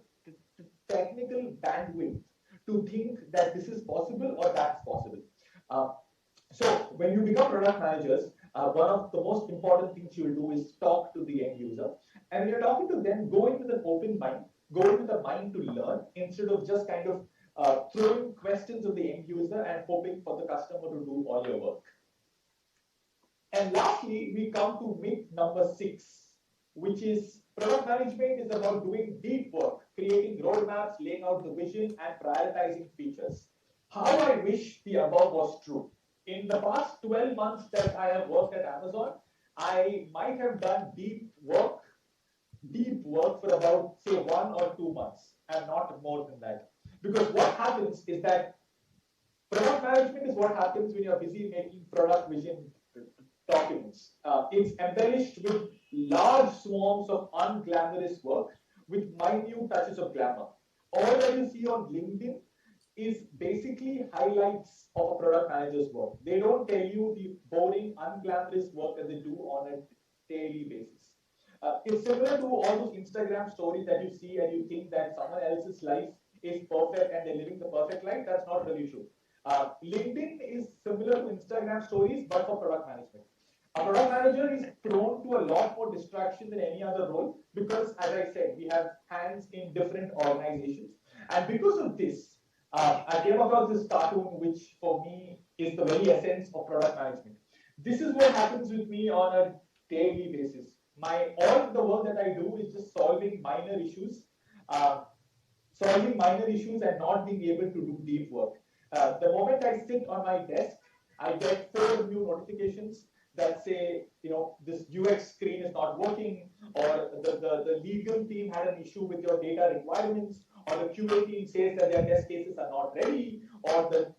technical bandwidth to think that this is possible or that's possible. Uh, so when you become product managers, one of the most important things you'll do is talk to the end user. And when you're talking to them, go in with an open mind, go in with a mind to learn instead of just kind of throwing questions at the end user and hoping for the customer to do all your work. And lastly, we come to myth number 6, which is product management is about doing deep work, creating roadmaps, laying out the vision, and prioritizing features. How I wish the above was true. In the past 12 months that I have worked at Amazon, I might have done deep work for about, say, 1 or 2 months, and not more than that. Because what happens is that product management is what happens when you're busy making product vision documents. It's embellished with large swarms of unglamorous work with minute touches of glamour. All that you see on LinkedIn is basically highlights of a product manager's work. They don't tell you the boring, unglamorous work that they do on a daily basis. It's similar to all those Instagram stories that you see and you think that someone else's life is perfect and they're living the perfect life. That's not really true. LinkedIn is similar to Instagram stories, but for product management. A product manager is prone to a lot more distraction than any other role because, as I said, we have hands in different organizations. And because of this, I came across this cartoon, which for me is the very essence of product management. This is what happens with me on a daily basis. All the work that I do is just solving minor issues and not being able to do deep work. The moment I sit on my desk, I get 4 new notifications that say, this UX screen is not working, or the legal team had an issue with your data requirements, or the QA team says that their test cases are not ready, or the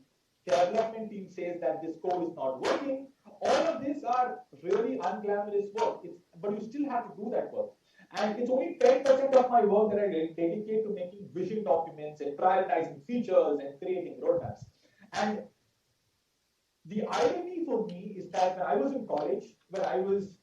development team says that this code is not working. All of these are really unglamorous work, but you still have to do that work. And it's only 10% of my work that I dedicate to making vision documents and prioritizing features and creating roadmaps. And the irony for me is that when I was in college, when I was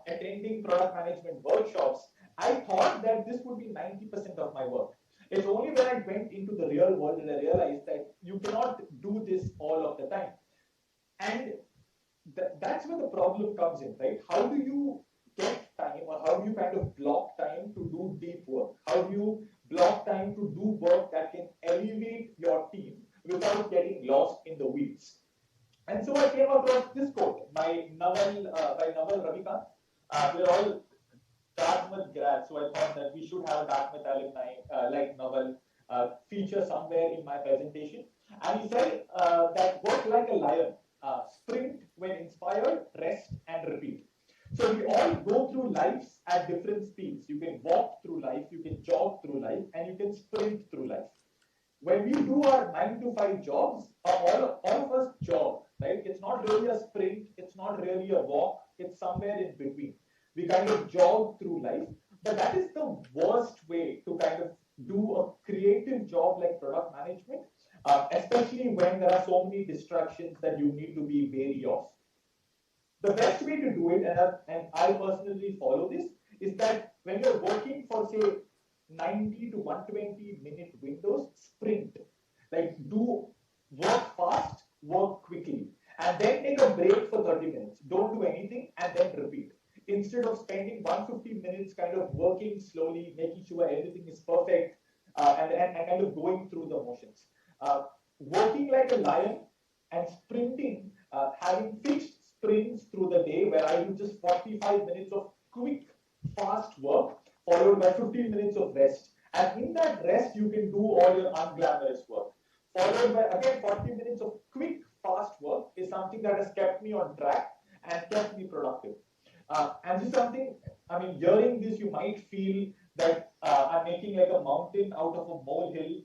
attending product management workshops, I thought that this would be 90% of my work. It's only when I went into the real world that I realized that you cannot do this all of the time. And that's where the problem comes in, right? How do you get time, or how do you kind of block time to do deep work? How do you block time to do work that can elevate your team without getting lost in the weeds? And so I came across this quote by Naval Ravikant. We're all Dartmouth grads, so I thought that we should have a Dartmouth alumni like Naval feature somewhere in my presentation. And he said that work like a lion, sprint when inspired, rest and repeat. So we all go through lives at different speeds. You can walk through life, you can jog through life, and you can sprint through life. When we do our 9 to 5 jobs, all of us jog, right? It's not really a sprint, it's not really a walk, it's somewhere in between. We kind of jog through life, but that is the worst way to kind of do a creative job like product management, especially when there are so many distractions that you need to be wary of. The best way to do it, and I personally follow this, is that when you're working for, say, 90 to 120 minute windows, sprint. Like, do work fast, work quickly, and then take a break for 30 minutes. Don't do anything and then repeat. Instead of spending 150 minutes kind of working slowly, making sure everything is perfect, and kind of going through the motions. Working like a lion and sprinting, having fixed sprints through the day where I do just 45 minutes of quick, fast work, followed by 15 minutes of rest. And in that rest, you can do all your unglamorous work. Followed by, again, 40 minutes of quick, fast work is something that has kept me on track and kept me productive. And this is something, I mean, hearing this, you might feel that I'm making like a mountain out of a molehill,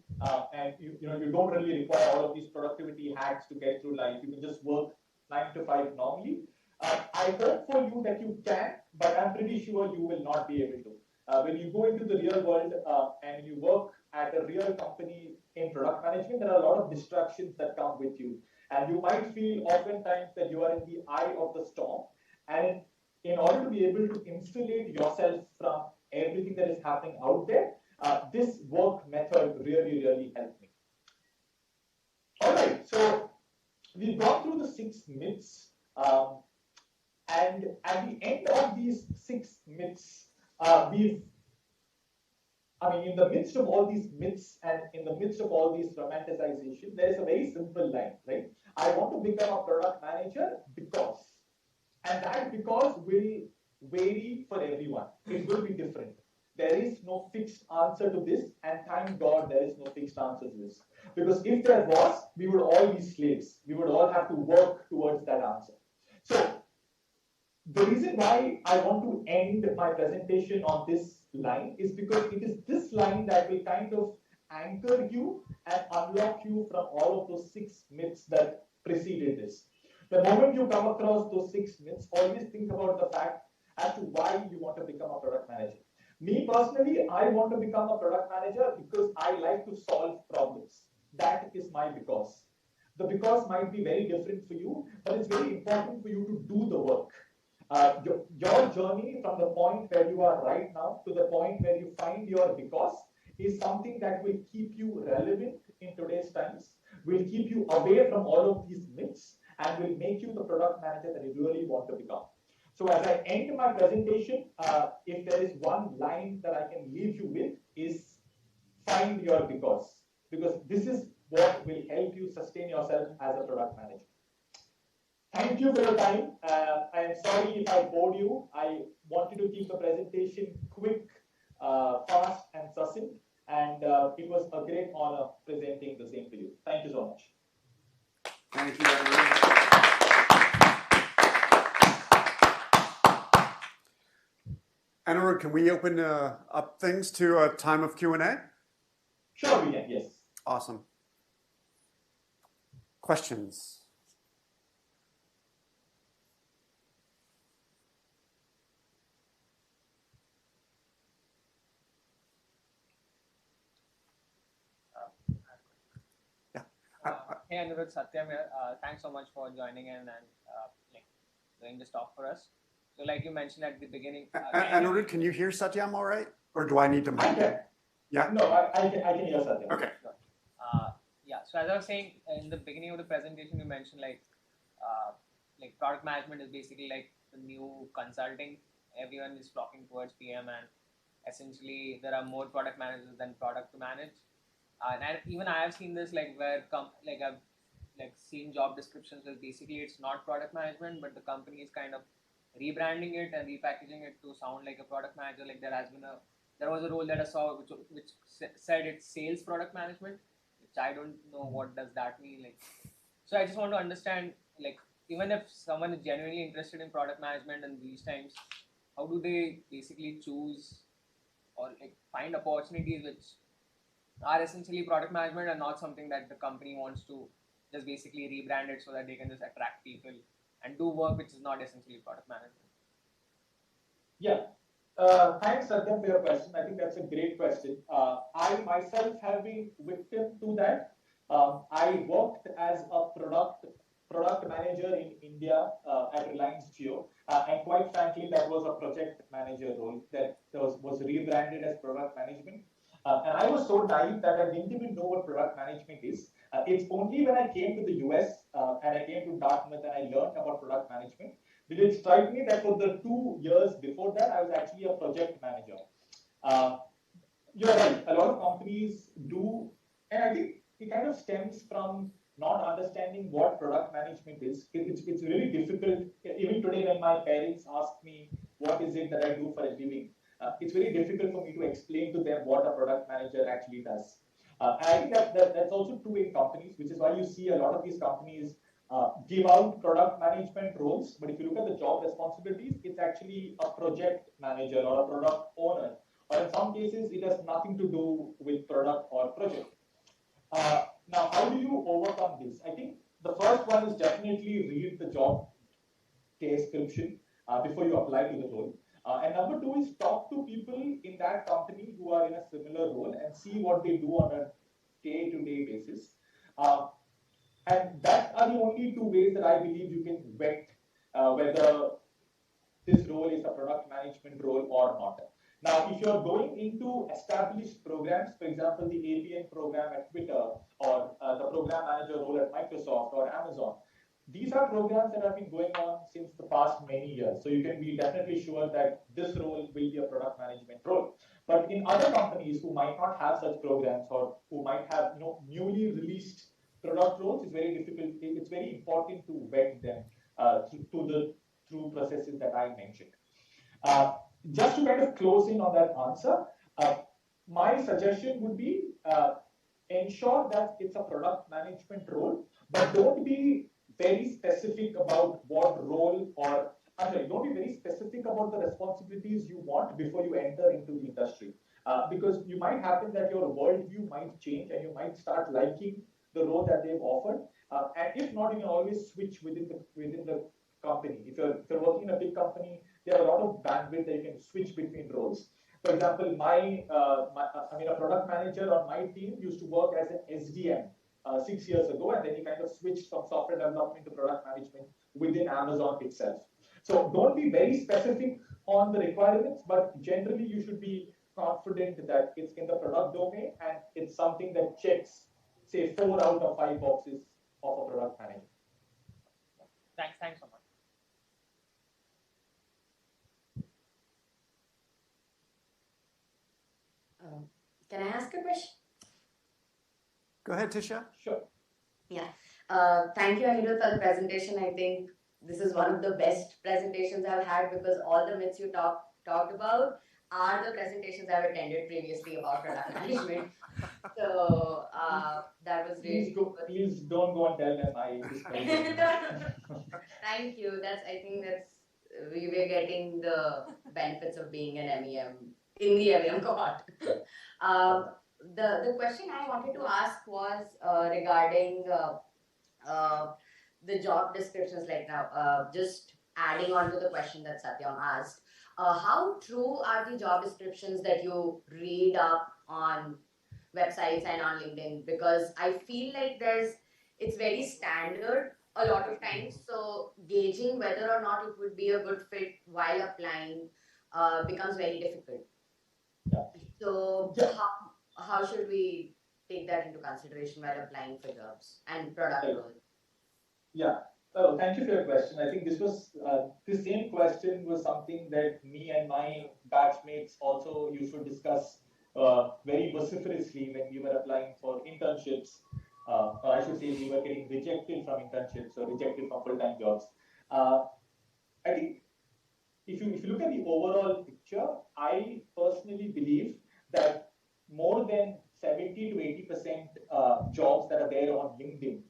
and you don't really require all of these productivity hacks to get through life. You can just work 9 to 5 normally. I hope for you that you can, but I'm pretty sure you will not be able to. When you go into the real world and you work at a real company in product management, there are a lot of distractions that come with you. And you might feel oftentimes that you are in the eye of the storm. And in order to be able to insulate yourself from everything that is happening out there, this work method really, really helped me. All right, so we've gone through the 6 myths. And at the end of these 6 myths, in the midst of all these myths and in the midst of all these romanticization, there is a very simple line, right? I want to become a product manager because, and that because will vary for everyone. It will be different. There is no fixed answer to this, and thank God there is no fixed answer to this. Because if there was, we would all be slaves. We would all have to work towards that answer. So the reason why I want to end my presentation on this line is because it is this line that will kind of anchor you and unlock you from all of those 6 myths that preceded this. The moment you come across those 6 myths, always think about the fact as to why you want to become a product manager. Me personally, I want to become a product manager because I like to solve problems. That is my because. The because might be very different for you, but it's very important for you to do the work. Your journey from the point where you are right now to the point where you find your because is something that will keep you relevant in today's times, will keep you away from all of these myths, and will make you the product manager that you really want to become. So as I end my presentation, if there is one line that I can leave you with is find your because this is what will help you sustain yourself as a product manager. Thank you for your time. I am sorry if I bored you. I wanted to keep the presentation quick, fast, and succinct. And it was a great honor presenting the same to you. Thank you so much. Thank you, everyone. Anirudh, can we open up things to a time of Q&A? Sure, we can, yes. Awesome. Questions? Hey Anirudh, Satyam here. Thanks so much for joining in and doing this talk for us. So like you mentioned at the beginning. Anirudh, can you hear Satyam all right? Or do I need to mic? I can. Yeah? No, I can hear Satyam. Okay. Yeah, so as I was saying in the beginning of the presentation, you mentioned like product management is basically like the new consulting. Everyone is flocking towards PM, and essentially there are more product managers than product to manage. And even I have seen this where I've seen job descriptions where basically it's not product management, but the company is kind of rebranding it and repackaging it to sound like a product manager. Like there was a role that I saw which said it's sales product management, which I don't know what does that mean. So I just want to understand, even if someone is genuinely interested in product management in these times, how do they basically choose or find opportunities which are essentially product management and not something that the company wants to just basically rebrand it so that they can just attract people and do work which is not essentially product management? Yeah. Thanks, Satyam, for your question. I think that's a great question. I myself have been victim to that. I worked as a product manager in India at Reliance Jio, and quite frankly, that was a project manager role that was rebranded as product management. And I was so naive that I didn't even know what product management is. It's only when I came to the US and I came to Dartmouth and I learned about product management did it strike me that for the 2 years before that, I was actually a project manager. You're right, a lot of companies do, and I think it kind of stems from not understanding what product management is. It's really difficult. Even today, when my parents ask me, what is it that I do for a living? It's very difficult for me to explain to them what a product manager actually does. And I think that's also true in companies, which is why you see a lot of these companies give out product management roles. But if you look at the job responsibilities, it's actually a project manager or a product owner or in some cases, it has nothing to do with product or project. Now, how do you overcome this? I think the first one is definitely read the job description before you apply to the role. And number two is talk to people in that company who are in a similar role and see what they do on a day-to-day basis. And that are the only two ways that I believe you can vet whether this role is a product management role or not. Now, if you're going into established programs, for example, the APN program at Twitter or the program manager role at Microsoft or Amazon, these are programs that have been going on since the past many years. So you can be definitely sure that this role will be a product management role. But in other companies who might not have such programs or who might have newly released product roles, it's very difficult. It's very important to vet them through processes that I mentioned. Just to kind of close in on that answer, my suggestion would be ensure that it's a product management role, but don't be very specific about what role or don't be very specific about the responsibilities you want before you enter into the industry. Because you might happen that your worldview might change and you might start liking the role that they've offered. And if not, you can always switch within the company. If you're working in a big company, there are a lot of bandwidth that you can switch between roles. For example, a product manager on my team used to work as an SDM 6 years ago, and then he kind of switched from software development to product management within Amazon itself. So don't be very specific on the requirements, but generally you should be confident that it's in the product domain and it's something that checks, say, 4 out of 5 boxes of a product manager. Thanks so much. Can I ask a question? Go ahead, Tisha. Sure. Yeah. Thank you, Anirudh, for the presentation. I think this is one of the best presentations I've had because all the myths you talked about are the presentations I've attended previously about product management. So that was really please don't go and tell them I disclosed. Thank you. We were getting the benefits of being an MEM in the MEM cohort. The question I wanted to ask was regarding the job descriptions. Like now, just adding on to the question that Satyam asked, how true are the job descriptions that you read up on websites and on LinkedIn? Because I feel like it's very standard a lot of times. So gauging whether or not it would be a good fit while applying becomes very difficult. Yeah. So how should we take that into consideration while applying for jobs and product roles? Yeah. Oh, thank you for your question. I think this same question was something that me and my batchmates also used to discuss very vociferously when we were applying for internships. Or I should say we were getting rejected from internships or rejected from full-time jobs. I think if you look at the overall picture, I personally believe that more than 70 to 80% jobs that are there on LinkedIn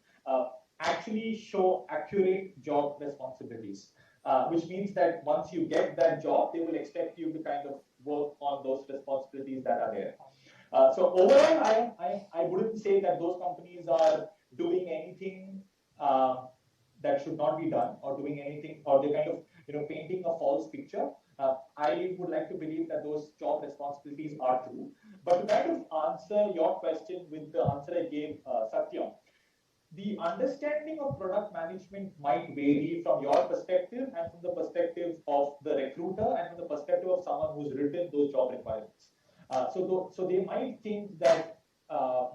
actually show accurate job responsibilities, which means that once you get that job, they will expect you to kind of work on those responsibilities that are there. So overall, I wouldn't say that those companies are doing anything that should not be done or doing anything, or they're kind of painting a false picture. I would like to believe that those job responsibilities are true. But to kind of answer your question with the answer I gave Satyam, the understanding of product management might vary from your perspective and from the perspective of the recruiter and from the perspective of someone who's written those job requirements. So they might think that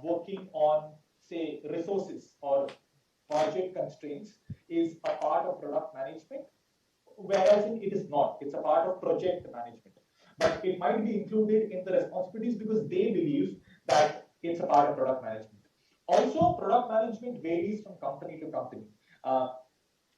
working on, say, resources or project constraints is a part of product management, whereas it is not. It's a part of project management. But it might be included in the responsibilities because they believe that it's a part of product management. Also, product management varies from company to company.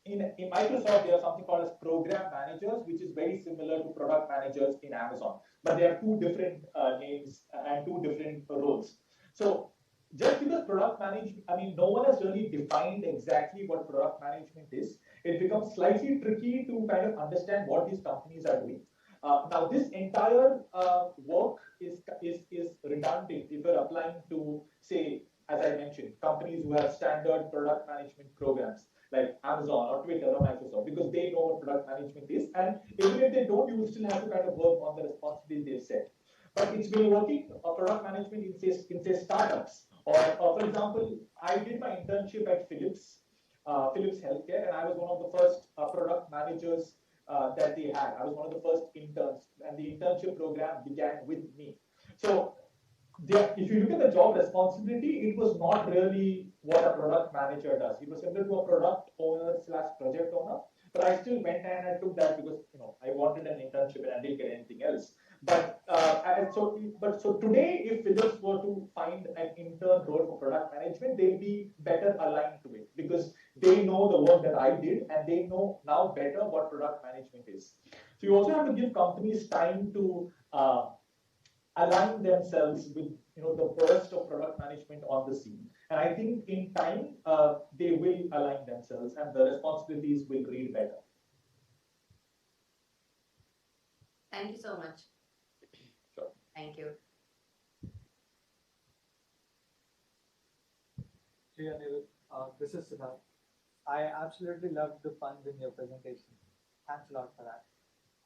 In Microsoft, there are something called as program managers, which is very similar to product managers in Amazon. But they have two different names and two different roles. So just because product management, no one has really defined exactly what product management is. It becomes slightly tricky to kind of understand what these companies are doing. Now, this entire work is redundant if you're applying to, say, as I mentioned, companies who have standard product management programs like Amazon or Twitter or Microsoft, because they know what product management is, and even if they don't, you still have to kind of work on the responsibilities they've set. But it's been working product management in say startups, or for example, I did my internship at Philips Healthcare, and I was one of the first product managers that they had. I was one of the first interns, and the internship program began with me. So if you look at the job responsibility, it was not really what a product manager does. It was similar to a product owner slash project owner. But I still went and I took that because I wanted an internship and I didn't get anything else. But so today, if Philips were to find an intern role for product management, they'll be better aligned to it because they know the work that I did and they know now better what product management is. So you also have to give companies time to align themselves with the burst of product management on the scene. And I think in time they will align themselves and the responsibilities will read better. Thank you so much. Sure. Thank you. This is Siddharth. I absolutely loved the puns in your presentation. Thanks a lot for that.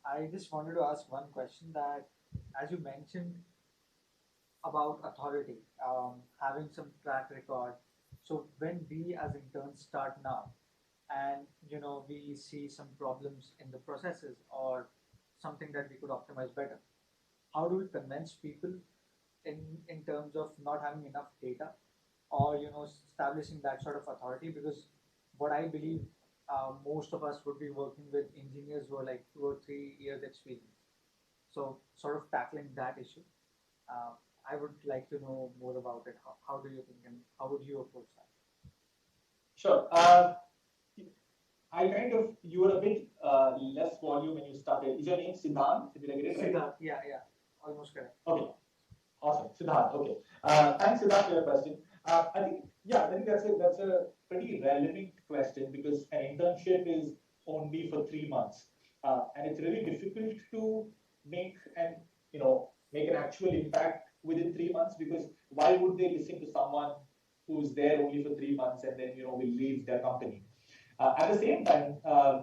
I just wanted to ask one question that, as you mentioned about authority, having some track record. So when we as interns start now, and we see some problems in the processes or something that we could optimize better, how do we convince people in terms of not having enough data, or establishing that sort of authority? Because what I believe, most of us would be working with engineers who are like 2 or 3 years experience. So sort of tackling that issue, I would like to know more about it. How do you think, and how would you approach that? Sure. You were a bit less volume when you started. Is your name Siddharth? Did I get it right? Siddharth, yeah, almost correct. Okay, awesome, Siddharth. Okay, thanks, Siddharth, for your question. I think that's a pretty relevant question because an internship is only for 3 months, and it's really difficult to make an actual impact within 3 months, because why would they listen to someone who's there only for 3 months and then will leave their company? At the same time,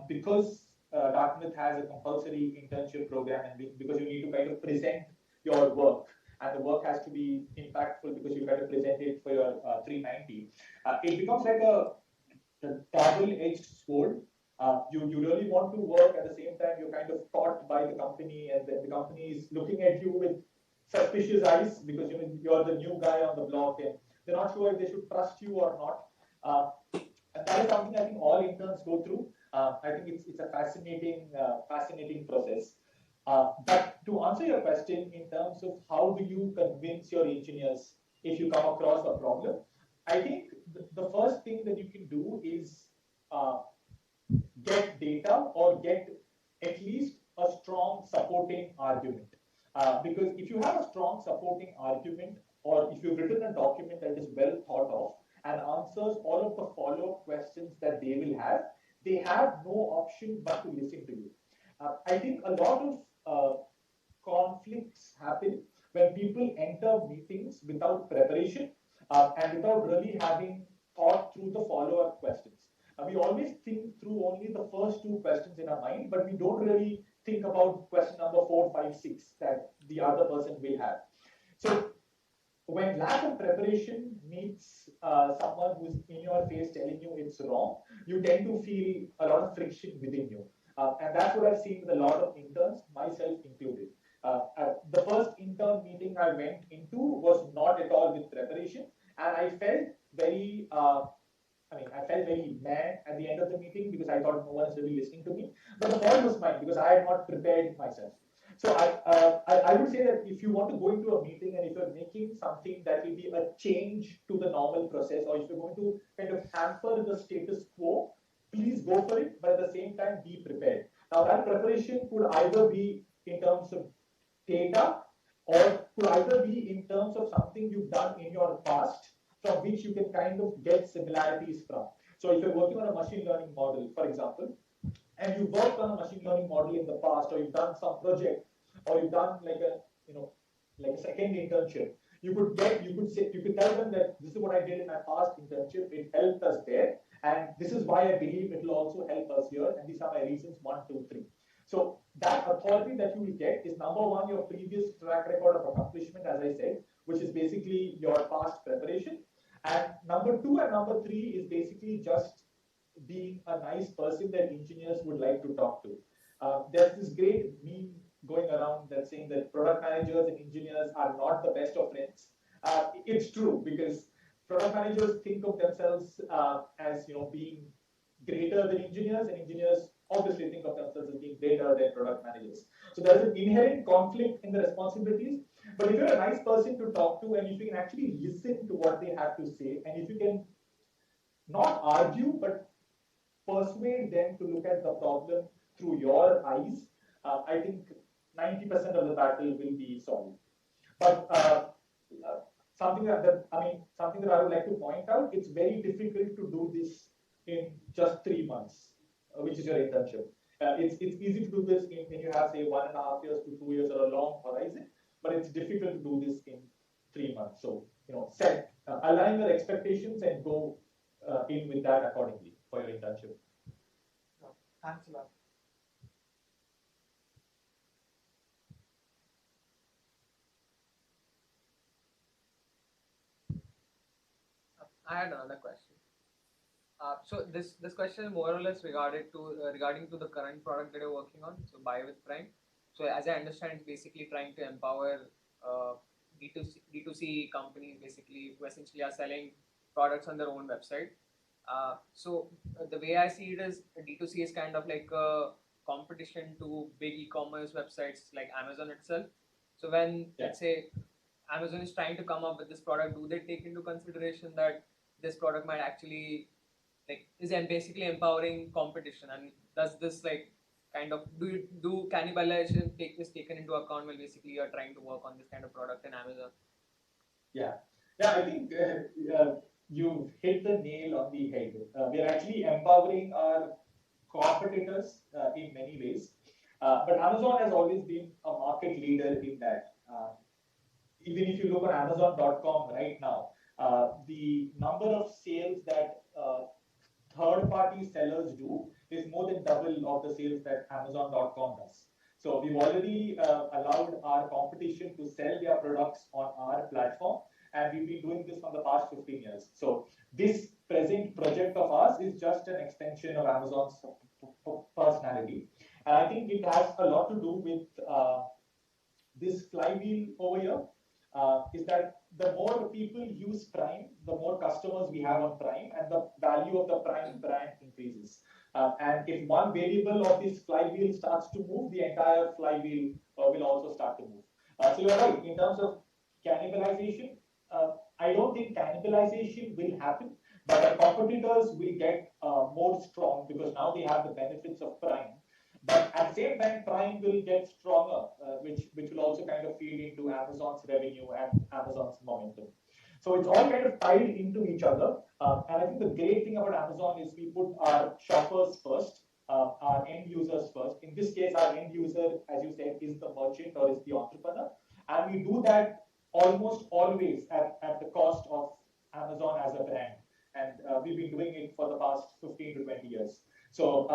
because Dartmouth has a compulsory internship program, and because you need to kind of present your work, and the work has to be impactful because you kind of present it for your 390, it becomes like a double-edged sword. You really want to work, at the same time you're kind of taught by the company, and then the company is looking at you with suspicious eyes because you're the new guy on the block, and they're not sure if they should trust you or not. And that is something I think all interns go through. I think it's a fascinating process. But to answer your question in terms of how do you convince your engineers if you come across a problem, I think the first thing that you can do is get data or get at least a strong supporting argument. Because if you have a strong supporting argument, or if you've written a document that is well thought of and answers all of the follow-up questions that they will have, they have no option but to listen to you. I think a lot of conflicts happen when people enter meetings without preparation and without really having thought through the follow-up questions. We always think through only the first 2 questions in our mind, but we don't really think about question number 4, 5, 6 that the other person will have. So when lack of preparation meets someone who's in your face telling you it's wrong, you tend to feel a lot of friction within you. And that's what I've seen with a lot of interns, myself included. The first intern meeting I went into was not at all with preparation, and I felt very mad at the end of the meeting because I thought no one is really listening to me. But the fault was mine because I had not prepared myself. So I would say that if you want to go into a meeting and if you're making something that will be a change to the normal process, or if you're going to kind of hamper the status quo, please go for it, but at the same time be prepared. Now that preparation could either be in terms of data, or could either be in terms of something you've done in your past from which you can kind of get similarities from. So if you're working on a machine learning model, for example, and you worked on a machine learning model in the past, or you've done some project, or you've done like a like a second internship, you could tell them that this is what I did in my past internship. It helped us there, and this is why I believe it will also help us here. And these are my reasons: 1, 2, 3. So that authority that you will get is number one, your previous track record of accomplishment, as I said, which is basically your past preparation. And number 2 and number 3 is basically just being a nice person that engineers would like to talk to. There's this great meme going around that's saying that product managers and engineers are not the best of friends. It's true, because product managers think of themselves as being greater than engineers, and engineers obviously think of themselves as being greater than product managers. So there's an inherent conflict in the responsibilities. But if you're a nice person to talk to, and if you can actually listen to what they have to say, and if you can not argue but persuade them to look at the problem through your eyes, I think 90% of the battle will be solved. But something that I would like to point out: it's very difficult to do this in just 3 months, which is your internship. It's easy to do this when you have, say, 1.5 years to 2 years or a long horizon, but it's difficult to do this in 3 months. So align your expectations and go in with that accordingly for your internship. Thanks a lot. I had another question. So this question is more or less regarding to the current product that you're working on. So Buy with Prime. So as I understand, it's basically trying to empower D2C companies, basically, who essentially are selling products on their own website. So the way I see it is, D2C is kind of like a competition to big e-commerce websites like Amazon itself. So when, let's say, Amazon is trying to come up with this product, do they take into consideration that this product might actually is basically empowering competition? And does this kind of do cannibalization taken into account when basically you're trying to work on this kind of product in Amazon? Yeah, I think you've hit the nail on the head. We are actually empowering our competitors in many ways, but Amazon has always been a market leader in that. Even if you look on Amazon.com right now, the number of sales that third-party sellers do is more than double of the sales that Amazon.com does. So we've already allowed our competition to sell their products on our platform, and we've been doing this for the past 15 years. So this present project of ours is just an extension of Amazon's personality. And I think it has a lot to do with this flywheel over here. Is that the more people use Prime, the more customers we have on Prime, and the value of the Prime brand increases. And if one variable of this flywheel starts to move, the entire flywheel will also start to move. So you're right, in terms of cannibalization, I don't think cannibalization will happen, but our competitors will get more strong because now they have the benefits of Prime. But at the same time, Prime will get stronger, which will also kind of feed into Amazon's revenue and Amazon's momentum. So it's all kind of tied into each other. And I think the great thing about Amazon is we put our shoppers first, our end users first. In this case, our end user, as you said, is the merchant or is the entrepreneur. And we do that almost always at the cost of Amazon as a brand. And we've been doing it for the past 15 to 20 years. So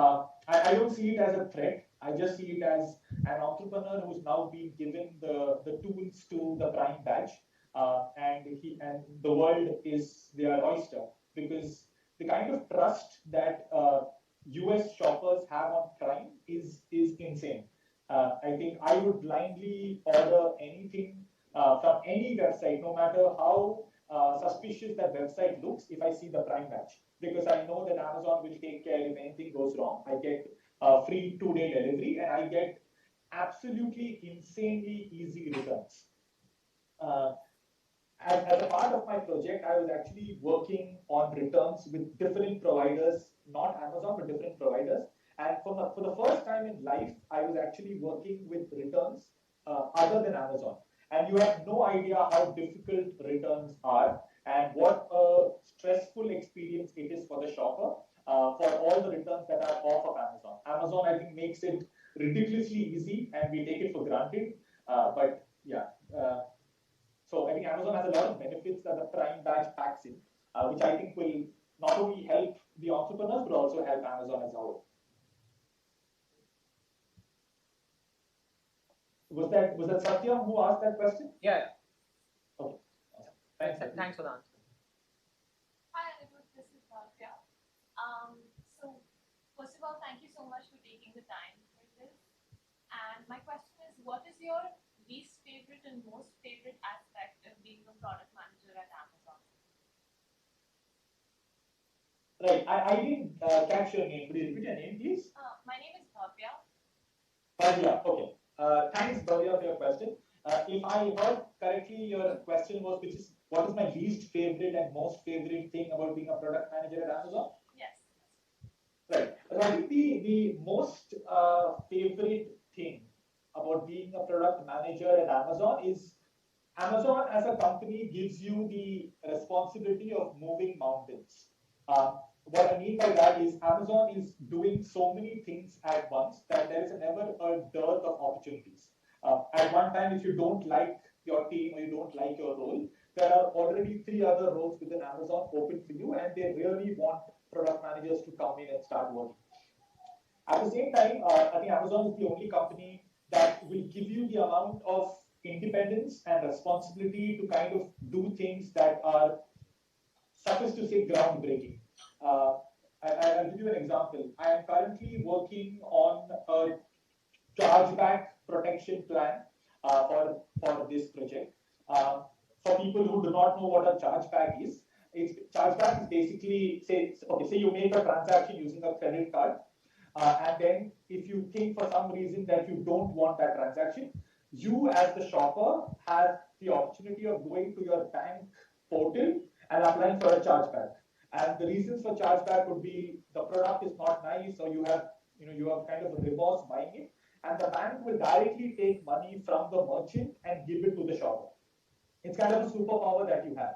I don't see it as a threat. I just see it as an entrepreneur who's now been given the tools to the Prime badge, and the world is their oyster, because the kind of trust that US shoppers have on Prime is insane. I think I would blindly order anything from any website, no matter how suspicious that website looks, if I see the Prime badge, because I know that Amazon will take care if anything goes wrong. I get free 2-day delivery, and I get absolutely insanely easy returns. As a part of my project, I was actually working on returns with different providers, not Amazon, but different providers. And for the first time in life, I was actually working with returns other than Amazon. And you have no idea how difficult returns are and what a stressful experience it is for the shopper for all the returns that are off of Amazon. Amazon, I think, makes it ridiculously easy, and we take it for granted. But yeah, so I think Amazon has a lot of benefits that the Prime badge packs in, which I think will not only help the entrepreneurs but also help Amazon as a whole. Was that Satya who asked that question? Yeah. Okay. Awesome. Thanks. Thanks for the answer. Hi, Anirudh. This is Bhavya. So, first of all, thank you so much for taking the time for this. And my question is, what is your least favorite and most favorite aspect of being a product manager at Amazon? Right. I didn't catch your name. Could you repeat your name, please? My name is Bhavya. Bhavya. Okay. Thanks, Bhavya, for your question. If I heard correctly, your question was, what is my least favorite and most favorite thing about being a product manager at Amazon? Yes. Right. So I think the most favorite thing about being a product manager at Amazon is Amazon as a company gives you the responsibility of moving mountains. What I mean by that is Amazon is doing so many things at once that there is never a dearth of opportunities. At one time, if you don't like your team or you don't like your role, there are already 3 other roles within Amazon open for you, and they really want product managers to come in and start working. At the same time, I think Amazon is the only company that will give you the amount of independence and responsibility to kind of do things that are, suffice to say, groundbreaking. I'll give you an example. I am currently working on a chargeback protection plan for this project. For people who do not know what a chargeback is, chargeback is basically, say you make a transaction using a credit card, and then if you think for some reason that you don't want that transaction, you as the shopper have the opportunity of going to your bank portal and applying for a chargeback. And the reasons for chargeback would be the product is not nice, or you have kind of a remorse buying it, and the bank will directly take money from the merchant and give it to the shopper. It's kind of a superpower that you have.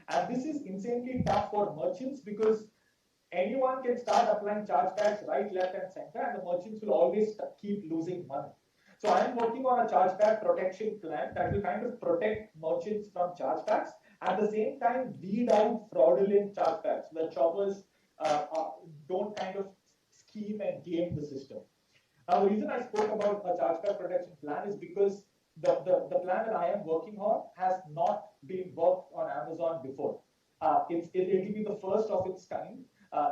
And this is insanely tough for merchants because anyone can start applying chargebacks right, left, and center, and the merchants will always keep losing money. So I'm working on a chargeback protection plan that will kind of protect merchants from chargebacks, at the same time weed out fraudulent chargebacks so that shoppers don't kind of scheme and game the system. Now, the reason I spoke about a chargeback protection plan is because the plan that I am working on has not been worked on Amazon before. It will be the first of its kind.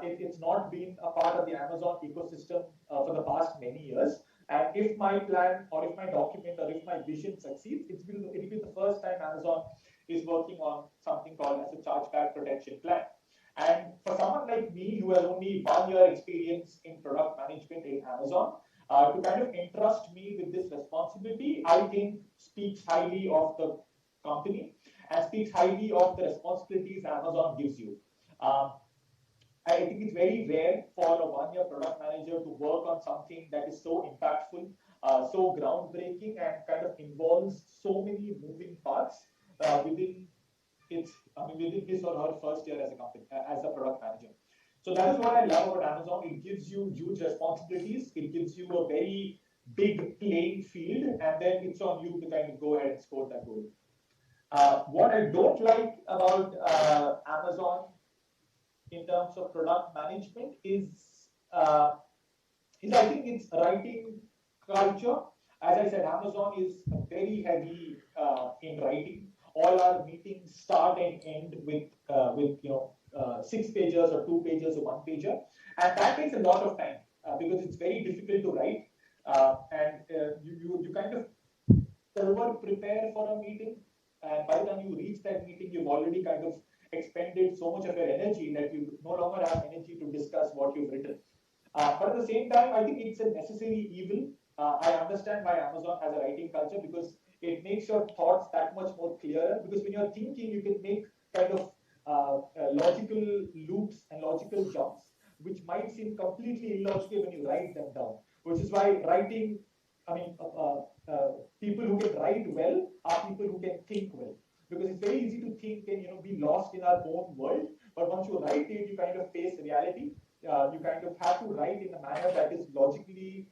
It's not been a part of the Amazon ecosystem for the past many years. And if my plan or if my document or if my vision succeeds, it will be the first time Amazon is working on something called as a chargeback protection plan. And for someone like me who has only 1 year experience in product management in Amazon, to kind of entrust me with this responsibility, I think speaks highly of the company and speaks highly of the responsibilities Amazon gives you. I think it's very rare for a 1 year product manager to work on something that is so impactful, so groundbreaking, and kind of involves so many moving parts within his or her first year as a company, as a product manager. So that is what I love about Amazon. It gives you huge responsibilities. It gives you a very big playing field, and then it's on you to kind of go ahead and score that goal. What I don't like about Amazon in terms of product management is I think it's writing culture. As I said, Amazon is very heavy in writing. All our meetings start and end with 6 pages or 2 pages or 1 pager, and that takes a lot of time because it's very difficult to write, and you kind of over prepare for a meeting, and by the time you reach that meeting, you've already kind of expended so much of your energy that you no longer have energy to discuss what you've written. But at the same time, I think it's a necessary evil. I understand why Amazon has a writing culture because it makes your thoughts that much more clearer. Because when you're thinking, you can make kind of logical loops and logical jumps, which might seem completely illogical when you write them down. Which is why writing, people who can write well are people who can think well. Because it's very easy to think and be lost in our own world, but once you write it, you kind of face reality. you kind of have to write in a manner that is logically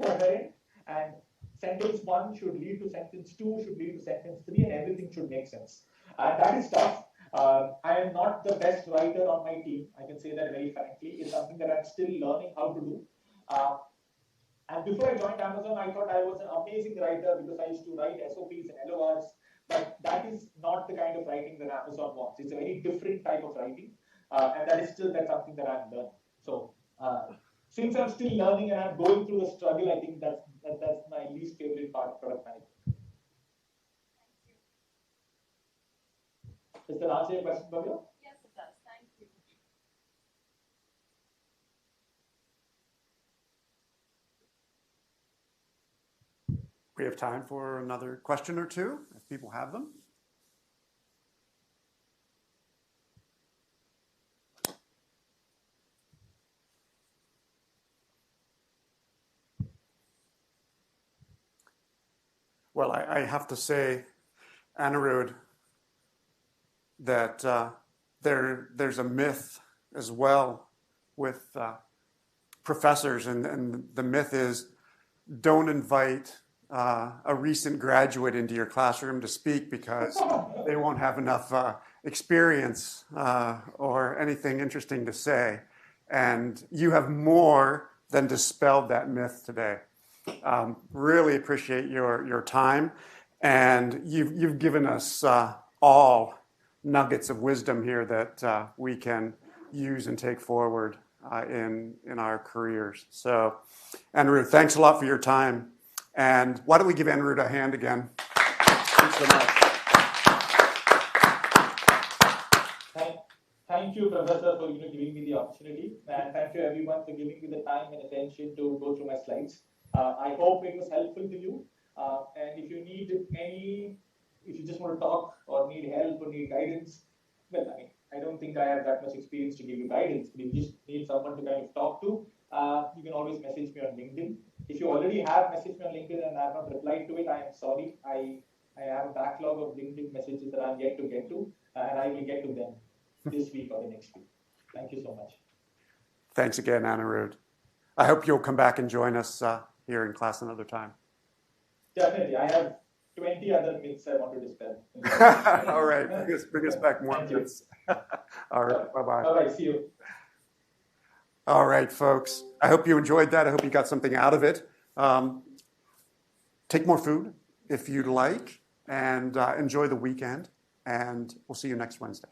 coherent, and sentence 1 should lead to sentence 2, should lead to sentence 3, and everything should make sense. And that is tough. I am not the best writer on my team. I can say that very frankly. It's something that I'm still learning how to do. And before I joined Amazon, I thought I was an amazing writer because I used to write SOPs and LORs. But that is not the kind of writing that Amazon wants. It's a very different type of writing. And that is still something that I'm learning. So since I'm still learning and I'm going through the struggle, I think that's my least favorite part of product management. Does that answer your question, Bhavya? Yes, it does. Thank you. We have time for another question or two, if people have them. Well, I have to say, Anirudh, that there's a myth as well with professors, and the myth is don't invite a recent graduate into your classroom to speak because they won't have enough experience or anything interesting to say. And you have more than dispelled that myth today. Really appreciate your time, and you've given us all nuggets of wisdom here that we can use and take forward in our careers. So, Anirudh, thanks a lot for your time. And why don't we give Anirudh a hand again? Thanks so much. Thank you, Professor, for giving me the opportunity, and thank you everyone for giving me the time and attention to go through my slides. I hope it was helpful to you. And if you need if you just want to talk or need help or need guidance, well, I mean, I don't think I have that much experience to give you guidance, but if you just need someone to kind of talk to, you can always message me on LinkedIn. If you already have messaged me on LinkedIn and I have not replied to it, I am sorry. I have a backlog of LinkedIn messages that I'm yet to get to, and I will get to them this week or the next week. Thank you so much. Thanks again, Anirudh. I hope you'll come back and join us here in class another time. Definitely. I have 20 other myths I want to dispel. All right. Bring us back more myths. All right. Bye-bye. Bye-bye. See you. All right, folks. I hope you enjoyed that. I hope you got something out of it. Take more food if you'd like, and enjoy the weekend. And we'll see you next Wednesday.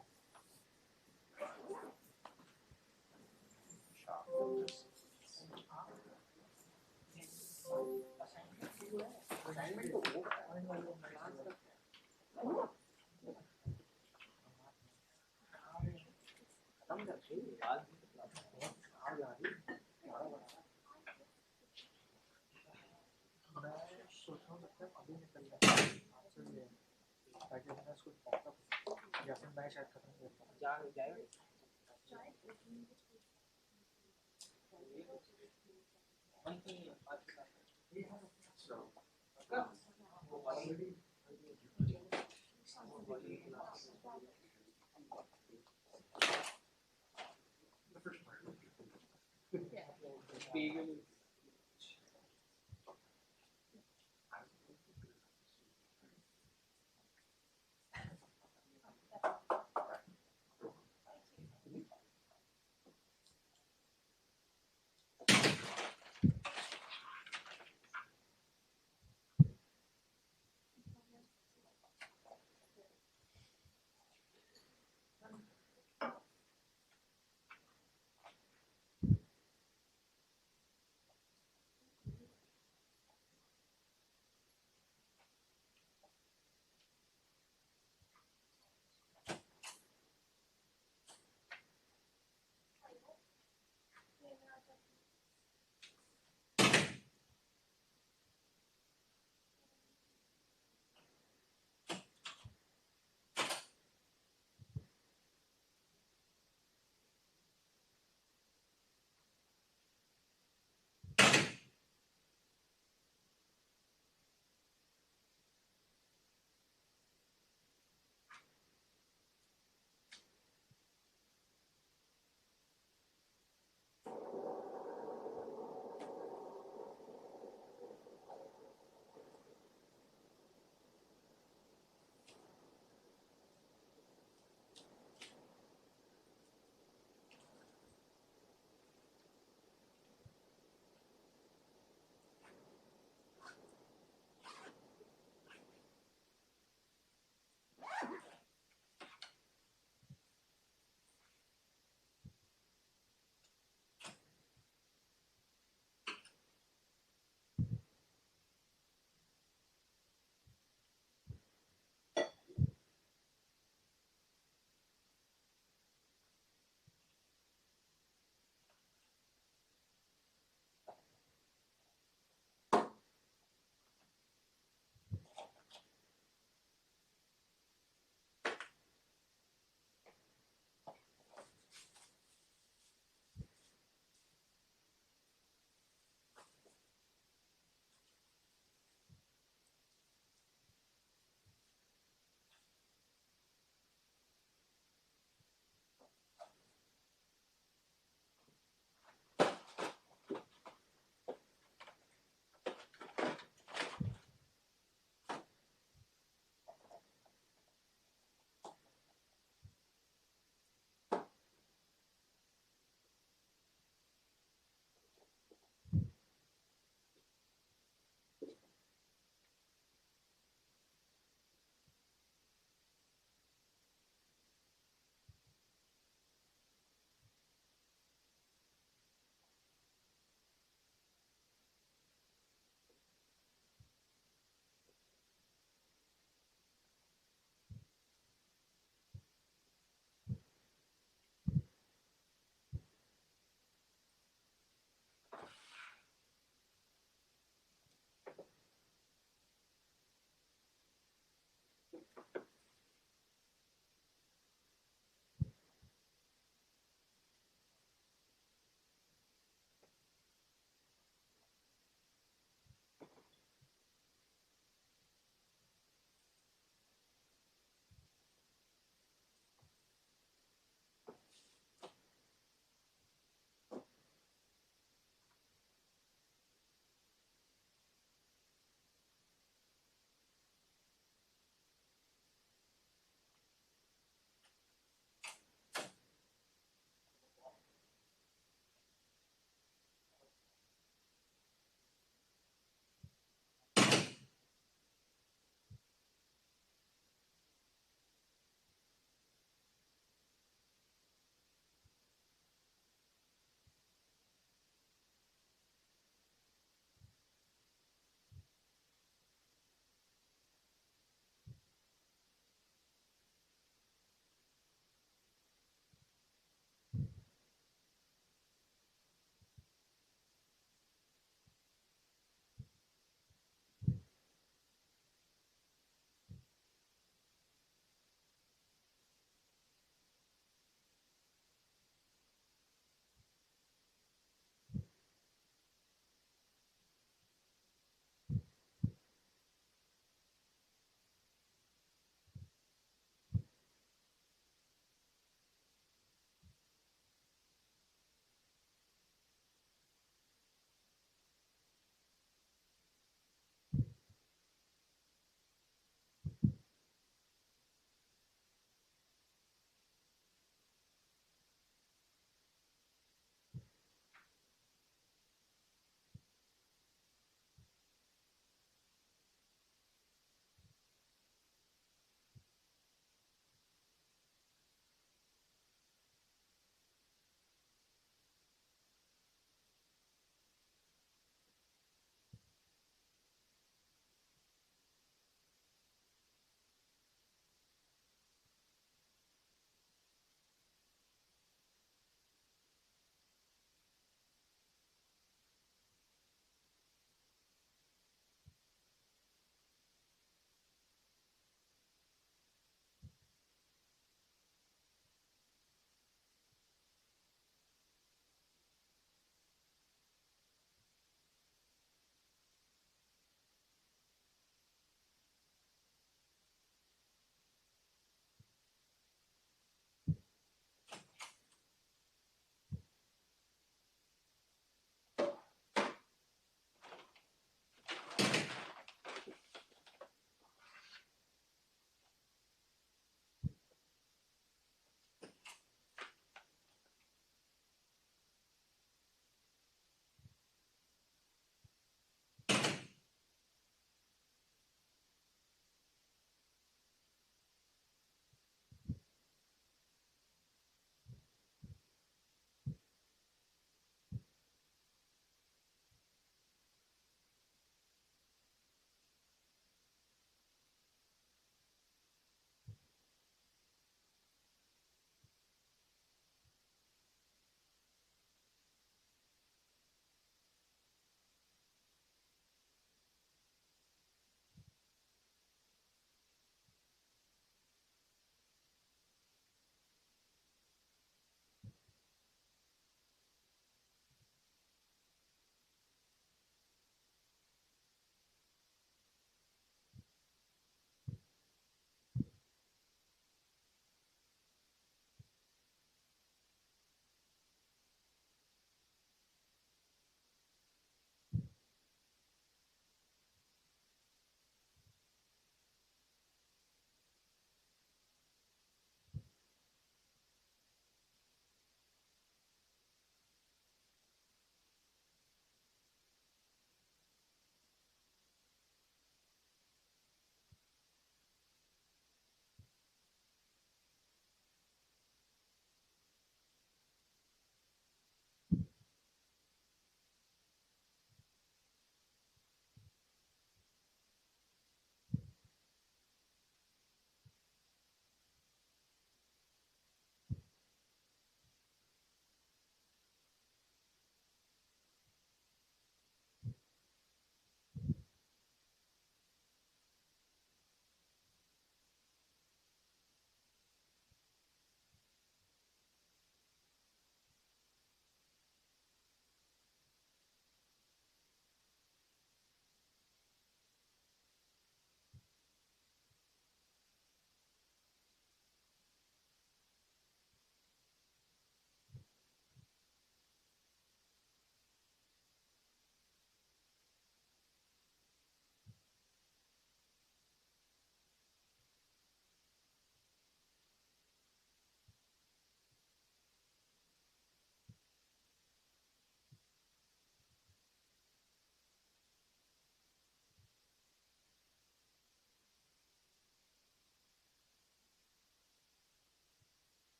Bagel.